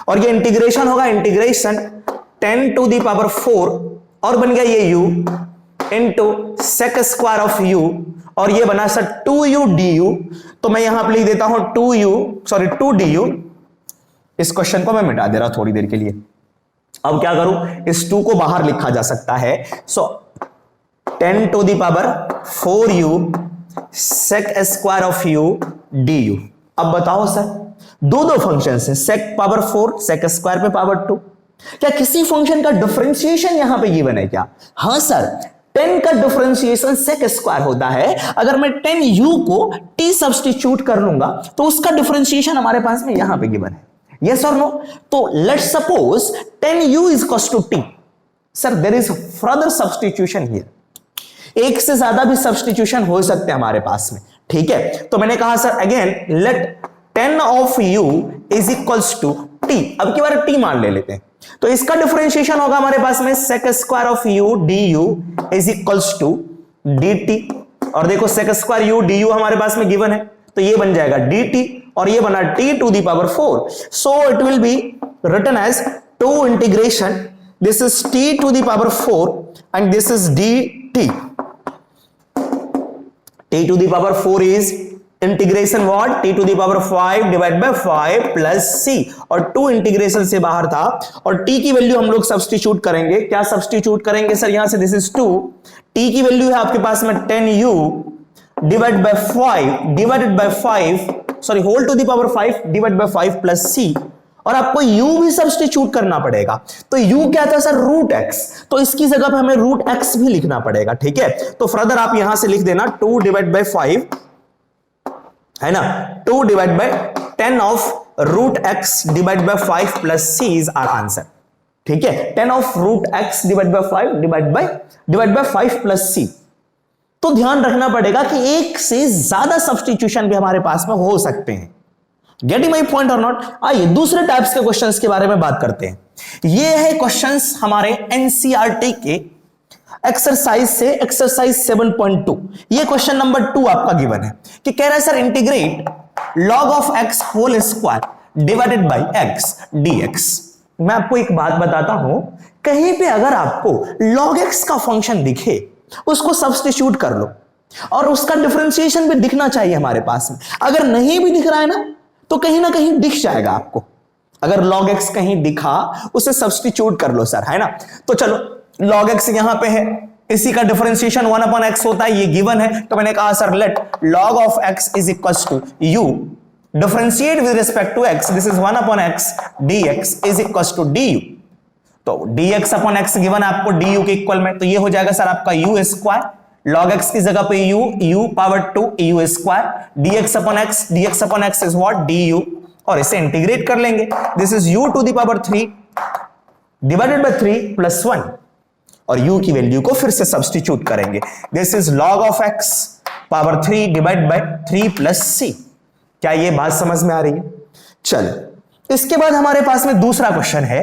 और ये इंटीग्रेशन होगा, इंटीग्रेशन 10 टू द पावर 4 और बन गया ये u into sec square of u और ये बना सर 2u du. तो मैं यहां पे लिख देता हूं 2 du. इस क्वेश्चन को मैं मिटा दे रहा हूं थोड़ी देर के लिए. अब क्या करूं, इस 2 को बाहर लिखा जा सकता है. So 10 to the power 4u sec square of u du. अब बताओ सर, दो फंक्शंस हैं, sec पावर 4 sec स्क्वायर पे पावर 2. क्या किसी फंक्शन का डिफरेंशिएशन यहां पे गिवन है क्या? हां सर, 10 का डिफरेंशिएशन sec स्क्वायर होता है. अगर मैं 10u को t सब्स्टिट्यूट कर लूंगा तो उसका डिफरेंशिएशन हमारे पास में यहां पे गिवन है. Yes or no? तो let's suppose 10u is equals to t. Sir, there is further substitution here. एक से ज्यादा भी सब्स्टिट्यूशन हो सकते हैं हमारे पास में. ठीक है, तो मैंने कहा sir again let 10 of u is equals to t. अब की बार t मान ले लेते हैं. तो इसका डिफरेंशिएशन होगा हमारे पास में sec square of u du is equals to dt, और देखो sec स्क्वायर u du हमारे पास में गिवन है, तो ये बन जाएगा dt और ये बना t to the power 4. So it will be written as 2 integration, this is t to the power 4 and this is dt. t to the power 4 is integration what, t to the power 5 divide by 5 plus c, और 2 integration से बाहर था और t की value हम लोग substitute करेंगे. क्या सब्स्टिट्यूट करेंगे सर यहां से, दिस इज 2, t की वैल्यू है आपके पास में 10u divide by 5 divided by 5 sorry whole to the power 5 divide by 5 plus c, और आपको u भी सब्स्टिट्यूट करना पड़ेगा. तो u क्या था सर, रूट x, तो इसकी जगह पे हमें रूट x भी लिखना पड़ेगा. ठीक है, तो फर्दर आप यहां से लिख देना 2 डिवाइड बाय 5 है ना, 2 divide by 10 of root x divide by 5 plus c is our answer. ठीक है, 10 of root x divide by 5 divide by 5 plus c. तो ध्यान रखना पड़ेगा कि एक से ज्यादा सब्स्टिट्यूशन भी हमारे पास में हो सकते हैं. गेटिंग माई पॉइंट और नॉट. आइए दूसरे टाइप्स के क्वेश्चंस के बारे में बात करते हैं. ये है क्वेश्चंस हमारे एनसीईआरटी के एक्सरसाइज से, एक्सरसाइज 7.2. ये क्वेश्चन नंबर 2 आपका गिवन है कि कह रहा है sir integrate log of x whole square divided by x dx. मैं आपको एक बात बताता हूं, कहीं पे अगर आपको log x का फंक्शन दिखे उसको सब्स्टिट्यूट कर लो, और उसका डिफरेंशिएशन भी दिखना चाहिए हमारे पास में. अगर नहीं भी दिख रहा है ना तो कहीं ना कहीं दिख जाएगा आपको. अगर log x कहीं दिखा उसे सब्स्टिट्यूट कर लो सर, है ना. तो चलो log x यहां पे है, इसी का डिफरेंशिएशन 1 अपॉन x होता है, ये गिवन है. तो मैंने कहा sir let log of x is equals to u differentiate with respect to x, this is 1 upon x dx is equals to du. तो dx अपॉन x गिवन है आपको du के इक्वल में, तो ये हो जाएगा सर आपका u स्क्वायर, log x की जगह पे u power 2 u square, dx upon x is what du, और इसे इंटीग्रेट कर लेंगे, this is u to the power 3 divided by 3 plus 1, और u की वैल्यू को फिर से सब्स्टिट्यूट करेंगे, this is log of x power 3 divide by 3 plus c. क्या ये बात समझ में आ रही है? चलो इसके बाद हमारे पास में दूसरा क्वेश्चन है.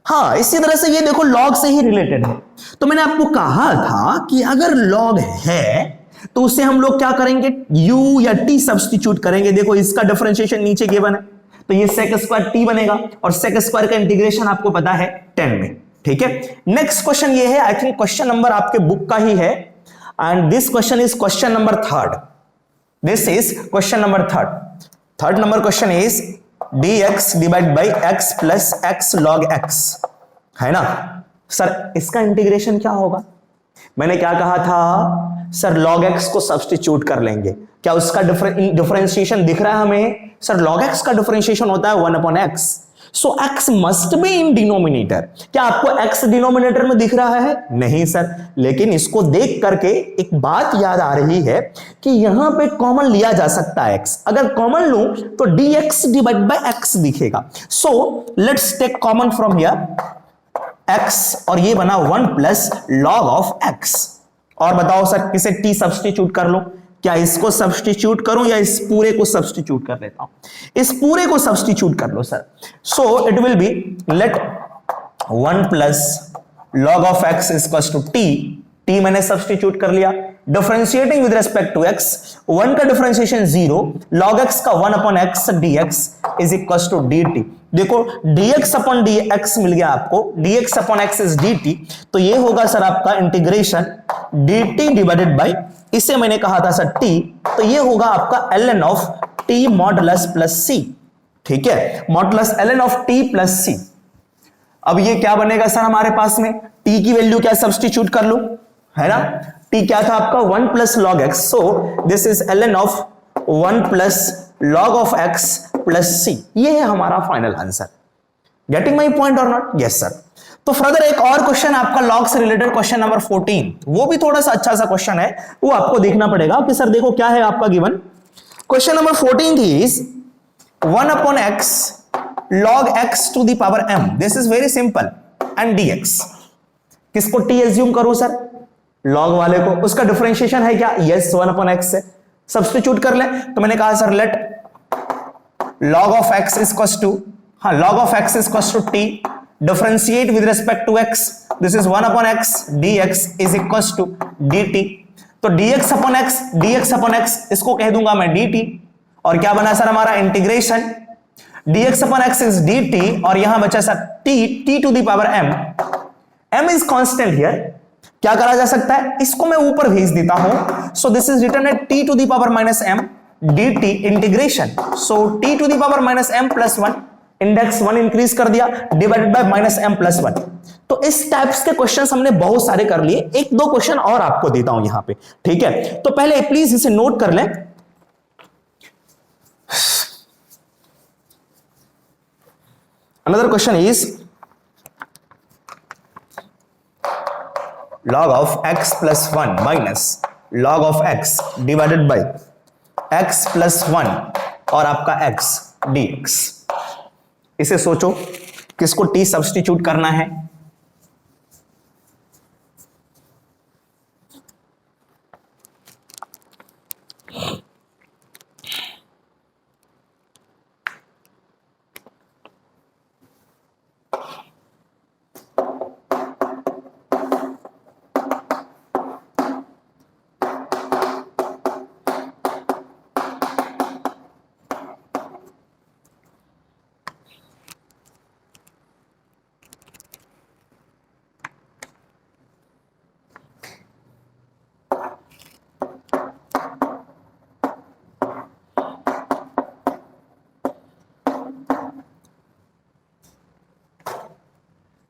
हाँ, इसी तरह से ये देखो log से ही रिलेटेड है. तो मैंने आपको कहा था कि अगर log है तो उसे हम लोग क्या करेंगे, u या t सब्स्टिट्यूट करेंगे. देखो इसका डिफरेंशिएशन नीचे गिवन है, तो ये sec स्क्वायर t बनेगा, और sec स्क्वायर का इंटीग्रेशन आपको पता है 10 में. ठीक है, नेक्स्ट क्वेश्चन ये है, आई थिंक क्वेश्चन नंबर आपके बुक का ही है, and this question is question number 3. This is question number 3. Third number question is dx divide by x plus x log x, है ना. सर इसका इंटीग्रेशन क्या होगा? मैंने क्या कहा था सर, log x को सब्स्टिट्यूट कर लेंगे. क्या उसका डिफरेंशिएशन दिख रहा है हमें? सर log x का डिफरेंशिएशन होता है 1 अपॉन x, सो x must be in denominator. क्या आपको x डिनोमिनेटर में दिख रहा है? नहीं सर, लेकिन इसको देख करके एक बात याद आ रही है कि यहां पे कॉमन लिया जा सकता है x. अगर कॉमन लूं तो dx डिवाइड बाय x दिखेगा. So let's take common from here x, और ये बना 1 प्लस log ऑफ x. और बताओ सर किसे t सब्स्टिट्यूट कर लो? क्या इसको सब्स्टिट्यूट करूं या इस पूरे को सब्स्टिट्यूट कर लेता हूं? इस पूरे को सब्स्टिट्यूट कर लो sir. So it will be let 1 plus log of x equals to t मैंने सब्स्टिट्यूट कर लिया, differentiating with respect to x, 1 का डिफरेंशिएशन 0, log x का 1 upon x dx is equals to dt. देखो dx अपॉन dx मिल गया आपको, dx upon x is dt, तो ये होगा सर आपका इंटीग्रेशन dt डिवाइडेड बाय, इसे मैंने कहा था सर t, तो ये होगा आपका ln of t modulus plus c. ठीक है, modulus ln of t plus c. अब ये क्या बनेगा सर हमारे पास में, t की वैल्यू क्या सब्स्टिट्यूट कर लो, है ना. t क्या था आपका 1 plus log x, so this is ln of 1 plus log of x plus c. ये है हमारा final answer. Getting my point और नॉट? Yes sir. तो फर्दर एक और क्वेश्चन आपका log से रिलेटेड, क्वेश्चन नंबर 14, वो भी थोड़ा सा अच्छा सा क्वेश्चन है, वो आपको देखना पड़ेगा कि सर देखो क्या है आपका given. Question number 14 is 1 upon x log x to the power m, this is very simple, and dx. किसको t एज्यूम करूं सर? log वाले को. उसका डिफरेंशिएशन है क्या? यस, 1 अपॉन x से सब्स्टिट्यूट कर ले. तो मैंने कहा sir let log of x equals to हाँ, log of x is equals to t, differentiate with respect to x, this is 1 upon x dx is equals to dt, तो dx upon x इसको कह दूंगा मैं dt, और क्या बना sir हमारा integration dx upon x is dt, और यहां बचा sir t to the power m is constant here, क्या करा जा सकता है, इसको मैं ऊपर भेज देता हूं, so this is written at t to the power minus m dt integration, so t to the power minus m plus 1, index 1 increase कर दिया, divided by minus m plus 1। तो इस टाइप्स के क्वेश्चंस हमने बहुत सारे कर लिए, एक दो क्वेश्चन और आपको देता हूं यहां पे, ठीक है। तो पहले प्लीज इसे नोट कर लें। Another question is log of x plus 1 minus log of x divided by x plus 1 और आपका x dx। इसे सोचो किसको t सब्स्टिट्यूट करना है,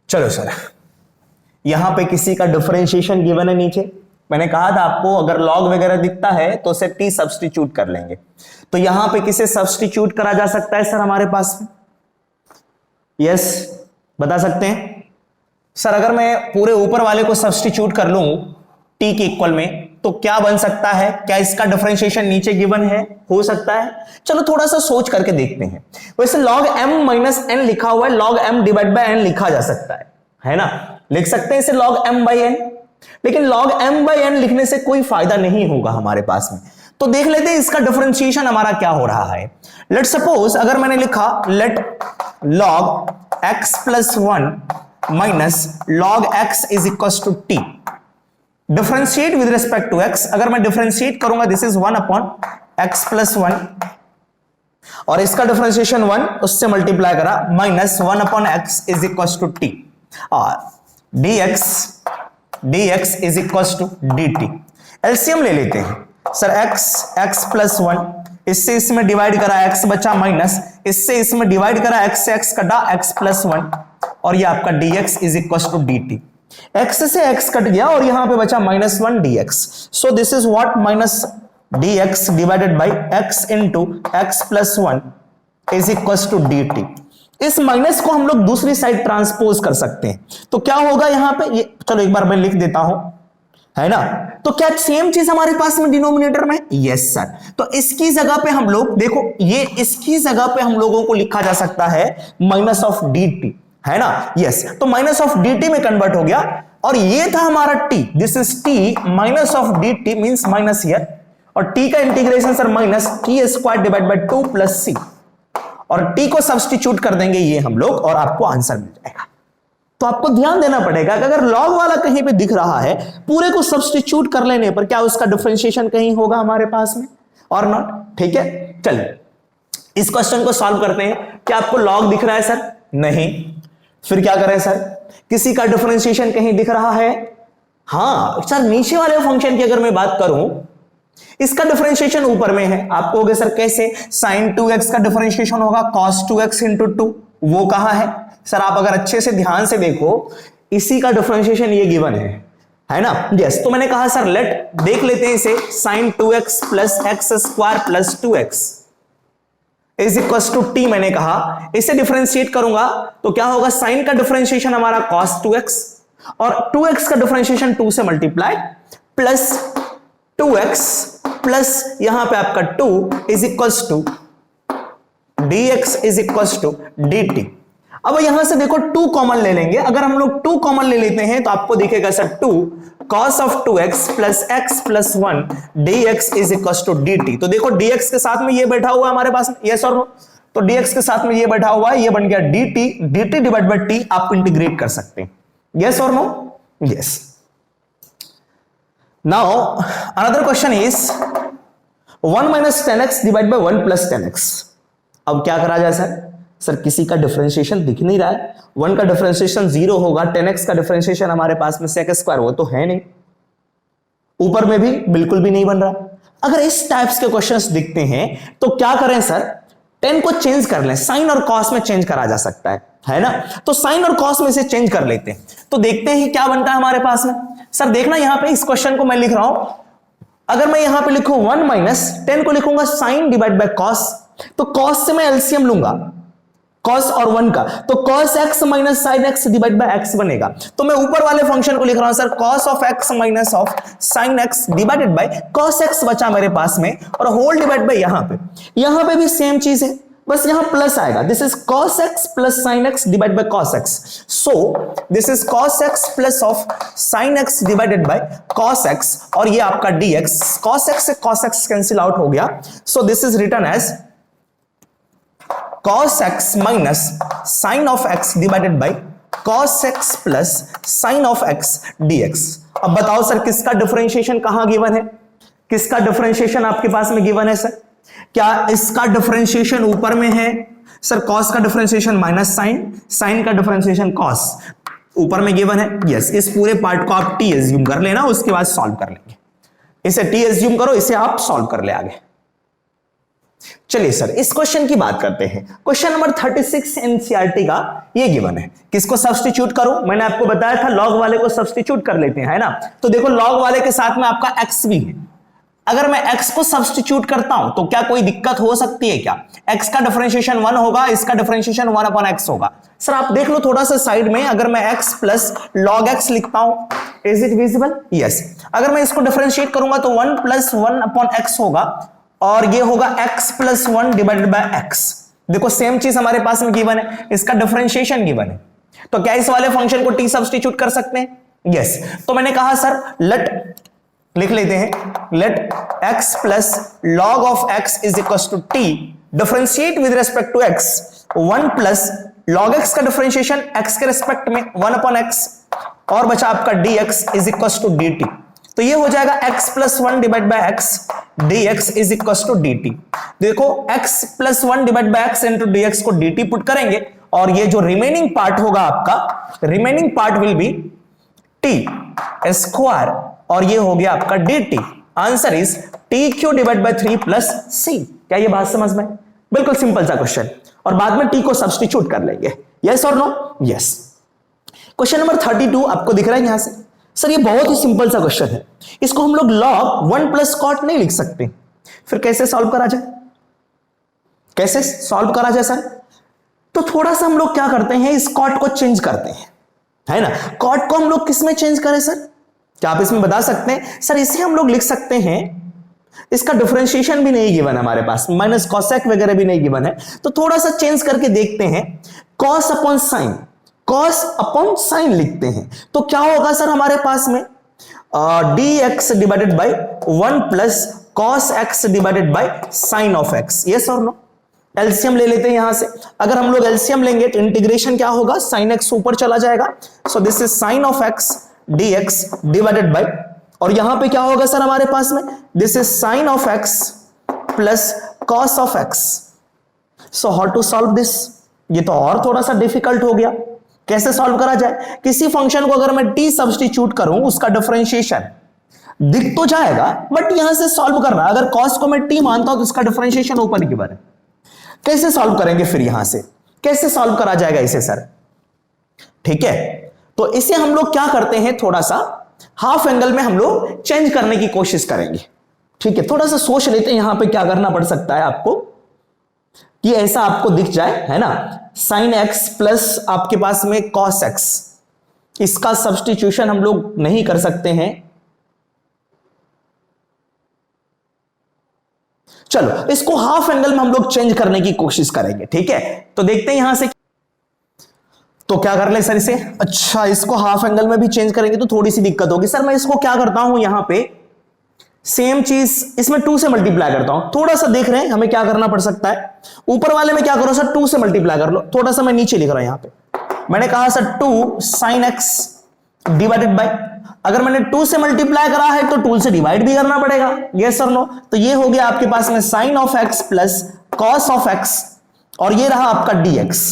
चलो सर यहां पे किसी का डिफरेंशिएशन गिवन है नीचे, मैंने कहा था आपको अगर लॉग वगैरह दिखता है तो उसे टी सब्स्टिट्यूट कर लेंगे, तो यहां पे किसे सब्स्टिट्यूट करा जा सकता है सर हमारे पास में, यस बता सकते हैं सर। अगर मैं पूरे ऊपर वाले को सब्स्टिट्यूट कर लूं टी के इक्वल में तो क्या बन सकता है, क्या इसका डिफरेंशिएशन नीचे गिवन है, हो सकता है, चलो थोड़ा सा सोच करके देखते हैं। वैसे log m माइनस n लिखा हुआ है, log m divide by n लिखा जा सकता है ना, लिख सकते हैं इसे log m बाय n, लेकिन log m बाय n लिखने से कोई फायदा नहीं होगा हमारे पास में। तो देख लेते हैं इसका डिफरेंशिएशन हमारा क्या हो रहा है। लेट सपोज अगर मैंने लिखा let log x plus 1 minus log x is equal to t, differentiate with respect to x, अगर मैं डिफरेंशिएट करूंगा this is 1 upon x plus 1, और इसका डिफरेंशिएशन 1 उससे मल्टीप्लाई करा minus 1 upon x is equal to t, और dx is equal to dt। LCM ले लेते हैं सर, x प्लस 1, इससे इसमें डिवाइड करा x बचा माइनस, इससे इसमें डिवाइड करा x से x कटा x प्लस 1, और ये आपका dx is equal to dt। x से x कट गया और यहां पे बचा minus 1 dx, so this is what minus dx divided by x into x plus 1 is equal to dt। इस माइनस को हम लोग दूसरी साइड ट्रांसपोज कर सकते हैं, तो क्या होगा यहां पे, ये चलो एक बार मैं लिख देता हूं, है ना, तो क्या सेम चीज हमारे पास में डिनोमिनेटर में, यस सर। तो इसकी जगह पे हम लोग देखो, ये इसकी जगह पे हम लोगों को लिखा जा सकता है माइनस ऑफ dt, है ना, यस। तो माइनस ऑफ dt में कन्वर्ट हो गया, और ये था हमारा t, this is t minus of dt means minus here, और t का integration sir minus t square divide by 2 plus c, और t को सब्स्टिट्यूट कर देंगे ये हम लोग, और आपको आंसर मिल जाएगा। तो आपको ध्यान देना पड़ेगा कि अगर लॉग वाला कहीं पे दिख रहा है, पूरे को सब्स्टिट्यूट कर लेने पर क्या उसका डिफरेंशिएशन कहीं होगा हमारे पास में और नॉट, ठीक है। चलिए इस क्वेश्चन को सॉल्व करते हैं। क्या आपको लॉग दिख रहा है सर, नहीं, फिर क्या करें सर, किसी का डिफरेंशिएशन कहीं दिख रहा है, हाँ सर नीचे वाले फंक्शन की अगर मैं बात करूं, इसका डिफरेंशिएशन ऊपर में है, आप कहोगे सर कैसे, sin 2x का डिफरेंशिएशन होगा cos 2x इंटू 2, वो कहां है सर, आप अगर अच्छे से ध्यान से देखो इसी का डिफरेंशिएशन ये गिवन है ना, यस। तो मैंने कहा सर लेट देख लेते हैं इसे, sin 2x plus x square plus 2x is equal to t, मैंने कहा इसे डिफरेंशिएट करूंगा तो क्या होगा, sin का डिफरेंशिएशन हमारा cos 2x, और 2x का डिफरेंशिएशन 2 से मल्टीप्लाई प्लस 2x प्लस यहां पे आपका 2 is equal to dx is equal to dt। अब यहां से देखो 2 कॉमन ले लेंगे, अगर हम लोग 2 कॉमन ले लेते हैं तो आपको दिखेगा sir 2 cos of 2x plus x plus 1 dx is equal to dt। तो देखो dx के साथ में ये बैठा हुआ है हमारे पास, यस और नो, तो dx के साथ में ये बैठा हुआ है, ये बन गया dt, dt divide by t आप इंटीग्रेट कर सकते हैं। यस और no? Yes. Now another question is 1 minus 10x divide by 1 plus 10x। अब क्या करा जाए सर? सर किसी का डिफरेंशिएशन दिख नहीं रहा है, 1 का डिफरेंशिएशन 0 होगा, 10x का डिफरेंशिएशन हमारे पास में sec स्क्वायर वो तो है नहीं, ऊपर में भी बिल्कुल भी नहीं बन रहा। अगर इस टाइप्स के क्वेश्चंस दिखते हैं तो क्या करें सर? 10 को चेंज कर लें, साइन और कॉस में चेंज करा जा सकता है ना? तो साइन और कॉस में से चेंज कर लेते हैं, तो देखते हैं क्या बनता है हमारे पास में। सर देखना यहां पे इस क्वेश्चन को मैं लिख रहा हूं, अगर मैं यहां पे लिखूं 1 माइनस 10 को लिखूंगा साइन डिवाइड बाय कॉस, तो कॉस से मैं एलसीएम लूंगा कॉस और 1 का, तो cos x minus sine x divide bye x बनेगा। तो मैं ऊपर वाले फंक्शन को लिख रहा हूं sir, cos of x minus of sine x divided by cos x बचा मेरे पास में, और होल डिवाइड बाय यहां पे भी सेम चीज है, बस यहां प्लस आएगा। This is cos x plus sin x divide bye cos x, so this is cos x plus of sin x divided by cos x, और ये आपका dx, cos x से cos x कैंसिल आउट हो गया, so this is written as cos x minus sin of x divided by cos x plus sin of x dx। अब बताओ sir किसका differentiation कहां गिवन है? किसका डिफरेंशिएशन आपके पास में गिवन है सर? क्या इसका डिफरेंशिएशन ऊपर में है? सर cos का डिफरेंशिएशन माइनस sin का डिफरेंशिएशन cos ऊपर में गिवन है। यस, इस पूरे पार्ट को आप t एज्यूम कर लेना, उसके बाद सॉल्व कर लेंगे। इसे t एज्यूम करो, इसे आप सॉल्व कर ले आगे। चलिए सर इस क्वेश्चन की बात करते हैं। क्वेश्चन नंबर 36 एनसीईआरटी का ये गिवन है। किसको सब्स्टिट्यूट करूं? मैंने आपको बताया था लॉग वाले को सब्स्टिट्यूट कर लेते हैं, है ना? तो देखो लॉग वाले के साथ में आपका x भी है, अगर मैं x को सब्स्टिट्यूट करता हूं तो क्या कोई दिक्कत हो सकती है क्या? x का डिफरेंशिएशन 1 होगा, इसका डिफरेंशिएशन 1 अपॉन x होगा। सर आप देख लो थोड़ा सा साइड में, अगर मैं x प्लस लॉग x लिखता हूं, इज इट विजिबल? यस। अगर मैं इसको डिफरेंशिएट करूंगा तो 1 प्लस 1 अपॉन x होगा, और ये होगा x plus 1 divided by x। देखो सेम चीज हमारे पास में गिवन है, इसका डिफरेंशिएशन गिवन है, तो क्या इस वाले फंक्शन को t सब्स्टिट्यूट कर सकते हैं? यस। तो मैंने कहा सर लेट, लिख लेते हैं, let x plus log of x is equal to t, differentiate with respect to x, 1 plus log x का डिफरेंशिएशन x के रेस्पेक्ट में 1 अपॉन x, और बचा आपका dx is equal to dt। तो ये हो जाएगा x plus 1 divide by x dx is equal to dt। देखो x plus 1 divide by x into dx को dt पुट करेंगे, और ये जो रिमेनिंग पार्ट होगा आपका, remaining part will be t square, और ये हो गया आपका dt। Answer is tq divide by 3 plus c। क्या ये बात समझ में? बिल्कुल सिंपल सा क्वेश्चन, और बाद में t को सब्स्टिट्यूट कर लेंगे। यस और नो? यस। क्वेश्चन नंबर 32 आपको दिख रहा है यहां से। सर ये बहुत ही सिंपल सा क्वेश्चन है, इसको हम लोग log 1 प्लस cot नहीं लिख सकते, फिर कैसे सॉल्व करा जाए? कैसे सॉल्व करा जाए सर? तो थोड़ा सा हम लोग क्या करते हैं, इस cot को चेंज करते हैं, है ना? cot को हम लोग किस में चेंज करें सर? क्या आप इसमें बता सकते हैं? सर इसे हम लोग लिख सकते हैं, इसका डिफरेंशिएशन भी नहीं गिवन है हमारे पास, माइनस cosec वगैरह भी नहीं गिवन है, तो थोड़ा सा चेंज करके देखते हैं, cos upon sine, cos upon sine लिखते हैं, तो क्या होगा सर हमारे पास में? dx divided by 1 plus cos x divided by sine of x। Yes और नो? एलसीएम ले लेते हैं यहां से, अगर हम लोग एलसीएम लेंगे तो इंटीग्रेशन क्या होगा, sin x ऊपर चला जाएगा, so this is sine of x dx divided by, और यहां पे क्या होगा सर हमारे पास में, this is sine of x plus cos of x। So how to solve this? ये तो और थोड़ा सा डिफिकल्ट हो गया, कैसे सॉल्व करा जाए? किसी फंक्शन को अगर मैं t सब्स्टिट्यूट करूं, उसका डिफरेंशिएशन दिख तो जाएगा, बट यहां से सॉल्व करना, अगर cos को मैं t मानता हूं तो इसका डिफरेंशिएशन ऊपर गिवन है, कैसे सॉल्व करेंगे? फिर यहां से कैसे सॉल्व करा जाएगा इसे सर? ठीक है, तो इसे हम लोग क्या करते हैं, थोड़ा सा हाफ एंगल में हम लोग चेंज करने की कोशिश करेंगे। ठीक है, थोड़ा सा सोच लेते हैं यहां पे क्या करना पड़ सकता है आपको, कि ऐसा आपको दिख जाए, है ना? साइन एक्स प्लस आपके पास में cos x, इसका सब्स्टिट्यूशन हम लोग नहीं कर सकते हैं। चलो इसको हाफ एंगल में हम लोग चेंज करने की कोशिश करेंगे। ठीक है, तो देखते हैं यहां से तो क्या कर ले सर इसे। अच्छा, इसको हाफ एंगल में भी चेंज करेंगे तो थोड़ी सी दिक्कत होगी सर। मैं इसको क्या करता हूं, यहां पे सेम चीज इसमें 2 से मल्टीप्लाई करता हूं, थोड़ा सा देख रहे हैं हमें क्या करना पड़ सकता है। ऊपर वाले में क्या करो सर, 2 से मल्टीप्लाई कर लो, थोड़ा सा मैं नीचे लिख रहा हूं यहां पे, मैंने कहा sir 2 sin x divided bye, अगर मैंने 2 से मल्टीप्लाई करा है तो 2 से डिवाइड भी करना पड़ेगा, यस और नो, तो ये हो गया आपके पास में sin of x plus cos of x, और ये रहा आपका dx।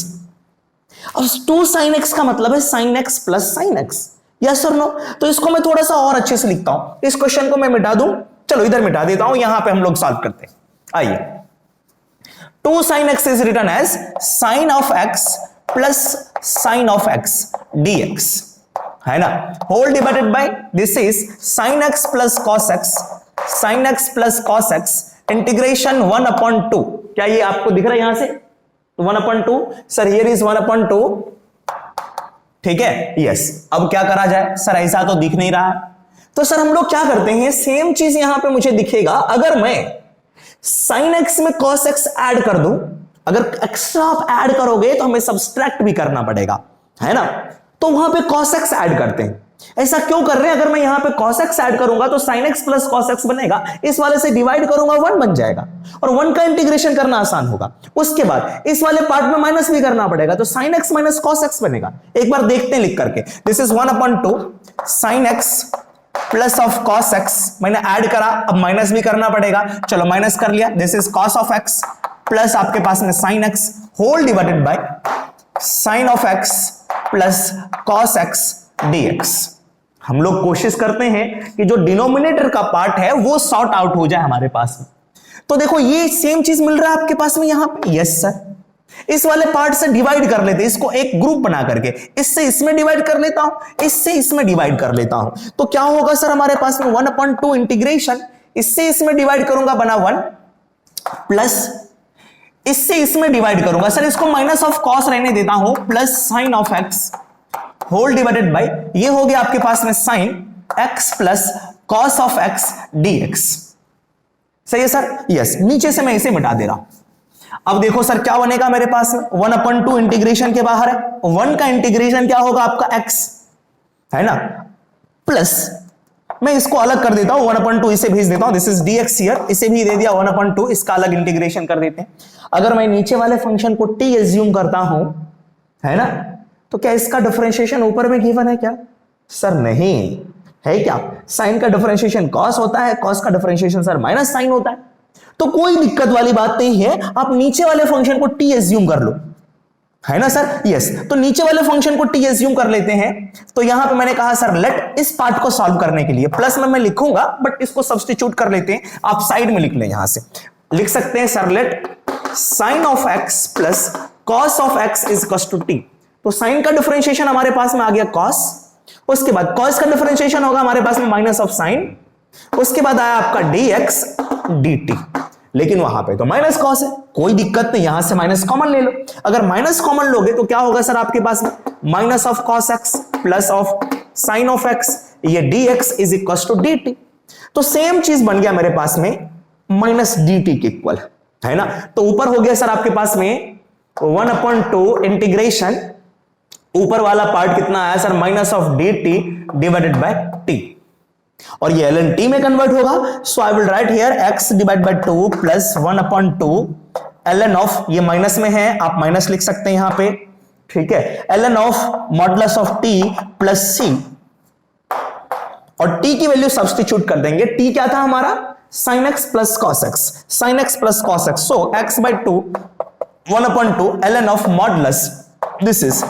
अब 2 sin x का मतलब है sin x plus sin x, yes और नो, तो इसको मैं थोड़ा सा और अच्छे से लिखता हूं, इस क्वेश्चन को मैं मिटा दूं, चलो इधर मिटा देता हूं, यहां पे हम लोग सॉल्व करते हैं। आइए, 2 sin x is written as sin of x plus sin of x dx, है ना, whole divided by this is sin x plus cos x, sin x plus cos x integration 1/2, क्या ये आपको दिख रहा है यहां से 1/2, सर हियर इज 1/2, ठीक है, यस। अब क्या करा जाए सर, ऐसा तो दिख नहीं रहा है, तो सर हम लोग क्या करते हैं, सेम चीज यहां पे मुझे दिखेगा, अगर मैं sin x में cos x ऐड कर दूं, अगर एक्स्ट्रा आप ऐड करोगे तो हमें सब्सट्रैक्ट भी करना पड़ेगा, है ना, तो वहां पे cos x ऐड करते हैं। ऐसा क्यों कर रहे हैं, अगर मैं यहां पे cos x ऐड करूंगा तो sin x plus cos x बनेगा, इस वाले से डिवाइड करूंगा 1 बन जाएगा, और 1 का इंटीग्रेशन करना आसान होगा। उसके बाद इस वाले पार्ट में माइनस भी करना पड़ेगा, तो sin x minus cos x बनेगा। एक बार देखते हैं लिख करके, this is 1/2 sin x plus of cos x, मैंने ऐड करा, अब माइनस भी करना पड़ेगा, चलो माइनस कर लिया, this is cos of x plus आपके पास में sin x whole divided by sin of x plus cos x dx। हम लोग कोशिश करते हैं कि जो डिनोमिनेटर का पार्ट है वो सॉर्ट आउट हो जाए हमारे पास में, तो देखो ये सेम चीज मिल रहा है आपके पास में यहां पे, यस सर, इस वाले पार्ट से डिवाइड कर लेते हैं, इसको एक ग्रुप बना करके, इससे इसमें डिवाइड कर लेता हूं, इससे इसमें डिवाइड कर लेता हूं, तो क्या होगा सर हमारे पास में 1/2 इंटीग्रेशन, इससे इसमें डिवाइड करूंगा बना 1, प्लस इससे इसमें डिवाइड करूंगा, सर इसको माइनस ऑफ कॉस रहने देता हूं, plus sine of x whole divided by, ये हो गया आपके पास में sine x plus cos of x d x. सही है सर, यस, नीचे से मैं इसे मिटा दे रहा हूं। अब देखो सर क्या बनेगा मेरे पास में, 1/2 इंटीग्रेशन के बाहर है, 1 का इंटीग्रेशन क्या होगा आपका x, है ना, प्लस मैं इसको अलग कर देता हूं, 1/2 इसे भेज देता हूं, दिस इज dx हियर, इसे भी दे दिया 1/2, इसका अलग इंटीग्रेशन कर देते हैं। अगर मैं नीचे वाले फंक्शन को t एज्यूम करता हूं, है ना, तो क्या इसका डिफरेंशिएशन ऊपर में गिवन है क्या, सर नहीं है, क्या साइन का डिफरेंशिएशन cos होता है, cos का डिफरेंशिएशन सर माइनस साइन होता है, तो कोई दिक्कत वाली बात नहीं है, आप नीचे वाले फंक्शन को t एज्यूम कर लो, है ना सर, यस, तो नीचे वाले फंक्शन को t एज्यूम कर लेते हैं। तो यहां पे मैंने कहा सर लेट, इस पार्ट को सॉल्व करने के लिए प्लस में मैं लिखूंगा, बट इसको सब्स्टिट्यूट कर लेते हैं, आप साइड में लिख लें, यहां से लिख सकते हैं sir let sine of x plus cos of x is equal to t। तो साइन का डिफरेंशिएशन हमारे पास में आ गया cos, उसके बाद cos का डिफरेंशिएशन होगा हमारे पास में माइनस ऑफ साइन, उसके बाद आया आपका dx dt, लेकिन वहां पे तो माइनस कॉस है, कोई दिक्कत नहीं, यहां से माइनस कॉमन ले लो, अगर माइनस कॉमन लोगे तो क्या होगा सर आपके पास में minus of cos x plus of sine of x, ये dx is equal to dt। तो सेम चीज बन गया मेरे पास में माइनस dt के इक्वल, है ना, तो ऊपर हो गया सर आपके पास में 1/2 इंटीग्रेशन, ऊपर वाला पार्ट कितना आया sir minus of dt divided by t, और ये ln t में कन्वर्ट होगा, so I will write here x divide by 2 plus 1/2 ln of, ये माइनस में है आप माइनस लिख सकते हैं यहां पे, ठीक है, ln of modulus of t plus c, और t की वैल्यू सब्स्टिट्यूट कर देंगे, t क्या था हमारा sin x plus cos x, sin x plus cos x, सो x by 2 1/2 ln of modulus, this is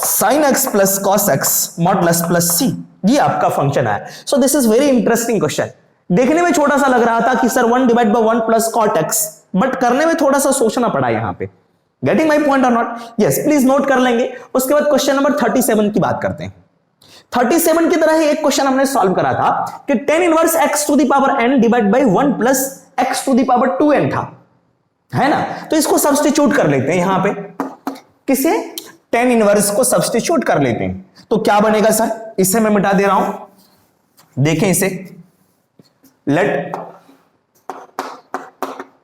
sin x plus cos x modulus plus c, ये आपका फंक्शन है। So this is very interesting question, देखने में छोटा सा लग रहा था कि sir 1 divide by 1 plus cot x, but करने में थोड़ा सा सोचना पड़ा यहां पे, गेटिंग माय पॉइंट और नॉट, यस, प्लीज नोट कर लेंगे। उसके बाद क्वेश्चन नंबर 37 की बात करते हैं। 37 की तरह ही एक क्वेश्चन हमने सॉल्व करा था कि tan inverse x to the power n divide by 1 plus x to the power 2n था, है ना, तो इसको सब्स्टिट्यूट कर लेते हैं यहां पे, किसे, tan इनवर्स को सब्स्टिट्यूट कर लेते हैं, तो क्या बनेगा सर, इसे मैं मिटा दे रहा हूं, देखें इसे, let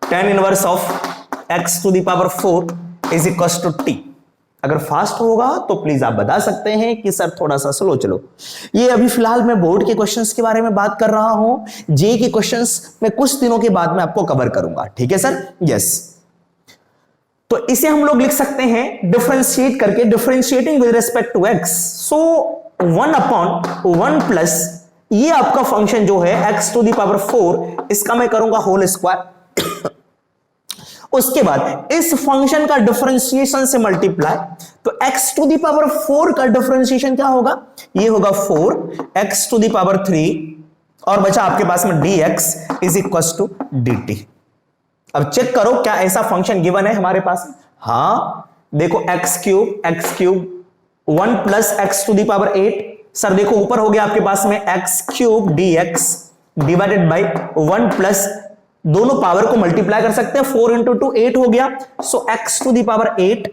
tan inverse of x to the power 4 is equal to t, अगर फास्ट होगा तो प्लीज आप बता सकते हैं कि सर थोड़ा सा स्लो चलो। ये अभी फिलहाल मैं बोर्ड के क्वेश्चंस के बारे में बात कर रहा हूं, जे के क्वेश्चंस मैं कुछ दिनों के बाद में आपको कवर करूंगा, ठीक है सर? यस। तो इसे हम लोग लिख सकते हैं डिफरेंशिएट करके, differentiating with respect to x, so 1/1 plus ये आपका फंक्शन जो है x टू द पावर 4, इसका मैं करूंगा होल स्क्वायर। उसके बाद इस फंक्शन का डिफरेंशिएशन से मल्टीप्लाई, तो x टू द पावर 4 का डिफरेंशिएशन क्या होगा? ये होगा 4x टू द पावर 3 और बचा आपके पास में dx is equal to dt। अब चेक करो क्या ऐसा फंक्शन गिवन है हमारे पास? हां देखो x cube 1 plus x to the power 8, sir देखो ऊपर हो गया आपके पास में x cube dx divided by 1 plus, दोनों पावर को मल्टीप्लाई कर सकते हैं, 4 इंटू 2 8 हो गया, so x to the power 8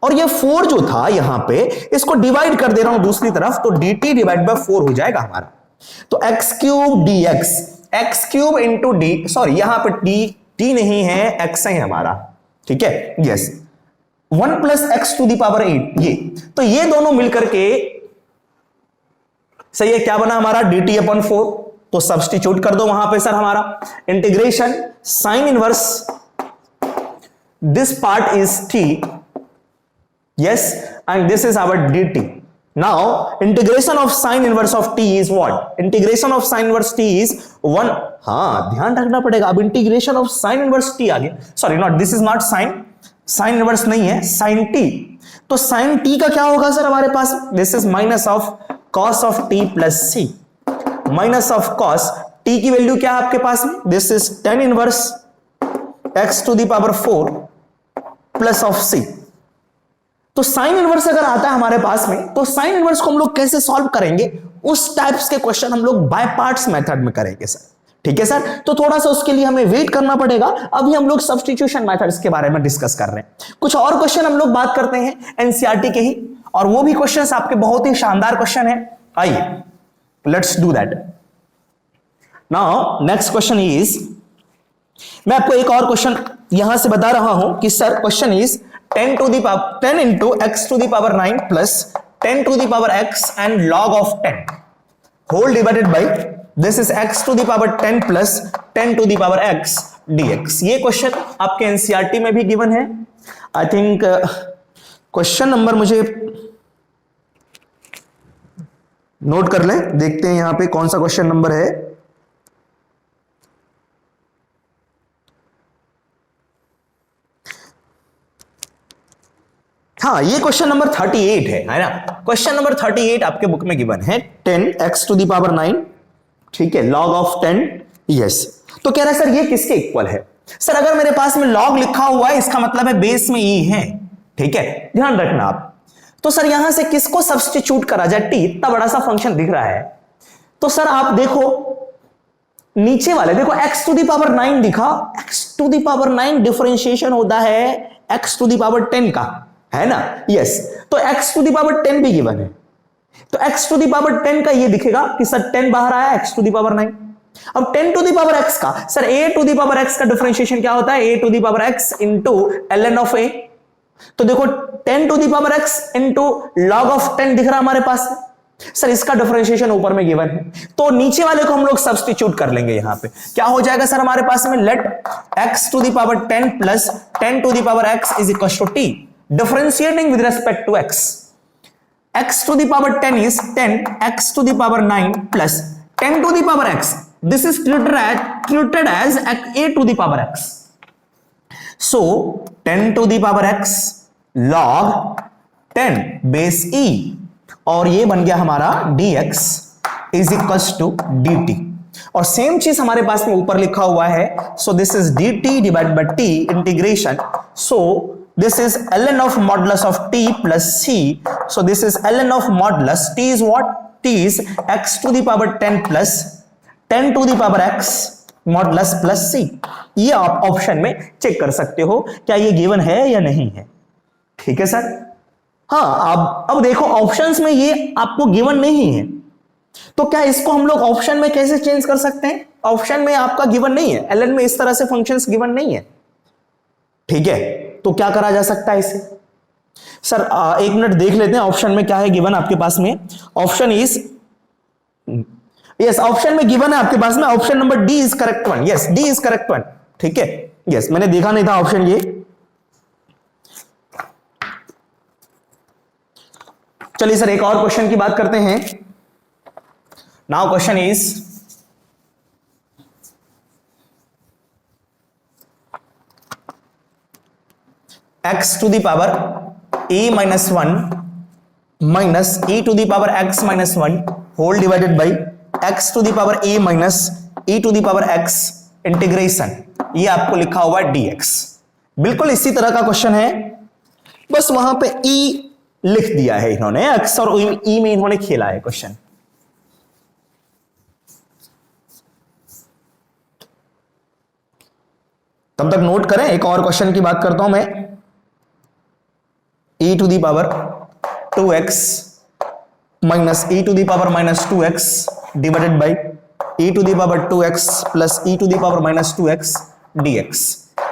और ये 4 जो था यहां पे इसको डिवाइड कर दे रहा हूं दूसरी तरफ, तो dt डिवाइड बाय 4 हो जाएगा हमारा। तो x cube dx, x cube into D, sorry यहां पे t नहीं है x है हमारा, ठीक है? Yes, 1 plus x to the power 8 ये, तो ये दोनों मिलकर के सही है, क्या बना हमारा? dt upon 4। तो सब्स्टिट्यूट कर दो वहां पे सर हमारा integration sine inverse, this part is t, yes, and this is our dt. Now integration of sin inverse of t is what? Integration of sin inverse t is 1, हाँ ध्यान रखना पड़ेगा। अब integration of sin inverse t आ गया, sorry not, this is not sin inverse नहीं है, sin t। तो sin t का क्या होगा सर हमारे पास? This is minus of cos of t plus c, minus of cos t की वैल्यू क्या है आपके पास में? This is tan inverse x to the power 4 plus of c। तो साइन इनवर्स अगर आता है हमारे पास में, तो साइन इनवर्स को हम लोग कैसे सॉल्व करेंगे? उस टाइप्स के क्वेश्चन हम लोग बाय पार्ट्स मेथड में करेंगे सर, ठीक है सर? तो थोड़ा सा उसके लिए हमें वेट करना पड़ेगा। अभी हम लोग सब्स्टिट्यूशन मेथड्स के बारे में डिस्कस कर रहे हैं। कुछ और क्वेश्चन हम लोग बात करते हैं एनसीईआरटी के ही, और वो भी क्वेश्चंस आपके बहुत ही शानदार क्वेश्चन है। आइए let's do that. Now next question is, मैं आपको एक और क्वेश्चन यहां से बता रहा हूं कि sir question is 10 into x to the power 9 plus 10 to the power x and log of 10 whole divided by, this is x to the power 10 plus 10 to the power x dx। ये question आपके NCERT में भी given है। I think question number मुझे note कर लें, देखते हैं यहां पे कौन सा क्वेश्चन नंबर है। हाँ, ये क्वेश्चन नंबर 38 है ना? क्वेश्चन नंबर 38 आपके बुक में गिवन है 10x टू द पावर 9, ठीक है, log ऑफ 10, यस। तो कह रहा है सर ये किसके इक्वल है? सर अगर मेरे पास में log लिखा हुआ है इसका मतलब है बेस में e है, ठीक है, ध्यान रखना आप। तो सर यहां से किसको सब्स्टिट्यूट करा जाए? t, इतना बड़ा सा फंक्शन दिख रहा है, तो सर आप देखो नीचे वाले देखो x टू द पावर 9 दिखा, x to the power 9 differentiation होता है x टू द पावर 10 का, है ना? यस। तो x टू द पावर 10 भी गिवन है, तो x टू द पावर 10 का ये दिखेगा कि सर 10 बाहर आया, x टू द पावर 9। अब 10 टू द पावर x का, sir a to the power x का डिफरेंशिएशन क्या होता है? a to the power x into ln of a। तो देखो 10 to the power x into log of 10 दिख रहा हमारे पास, सर इसका डिफरेंशिएशन ऊपर में गिवन है, तो नीचे वाले को हम लोग सब्स्टिट्यूट कर लेंगे। यहां पे क्या हो जाएगा सर हमारे पास में? Let x to the power 10 plus 10 to the power x is equal to t, differentiating with respect to x to the power 10 is 10 x to the power 9 plus 10 to the power x, this is treated as a to the power x, so 10 to the power x log 10 base e, और ये बन गया हमारा dx is equals to dt, और same चीज हमारे पास में ऊपर लिखा हुआ है, so this is dt divided by t integration, so this is ln of modulus of t plus c, so this is ln of modulus, t is what? t is x to the power 10 plus 10 to the power x modulus plus c। ये आप option में check कर सकते हो क्या ये given है या नहीं है, ठीक है सर? हाँ, अब देखो ऑप्शंस में ये आपको गिवन नहीं है, तो क्या इसको हम लोग ऑप्शन में कैसे चेंज कर सकते हैं? ऑप्शन में आपका गिवन नहीं है, ln में इस तरह से फंक्शंस गिवन नहीं है, ठीक है, तो क्या करा जा सकता है इसे? सर एक मिनट देख लेते हैं ऑप्शन में क्या है गिवन आपके पास में। ऑप्शन इज, यस ऑप्शन में गिवन है आपके पास में, option number D is correct one. Yes D is correct one, ठीक है। यस मैंने देखा नहीं था ऑप्शन ये। चलिए सर एक और क्वेश्चन की बात करते हैं। Now question is, x to the power a minus 1 minus e to the power x minus 1 whole divided by x to the power a minus e to the power x integration, ये आपको लिखा हुआ है dx। बिल्कुल इसी तरह का question है, बस वहां पे e लिख दिया है इन्होंने, x और e में इन्होंने खेला है क्वेश्चन। तब तक नोट करें, एक और क्वेश्चन की बात करता हूं मैं। e to the power 2x minus e to the power minus 2x divided by e to the power 2x plus e to the power minus 2x dx।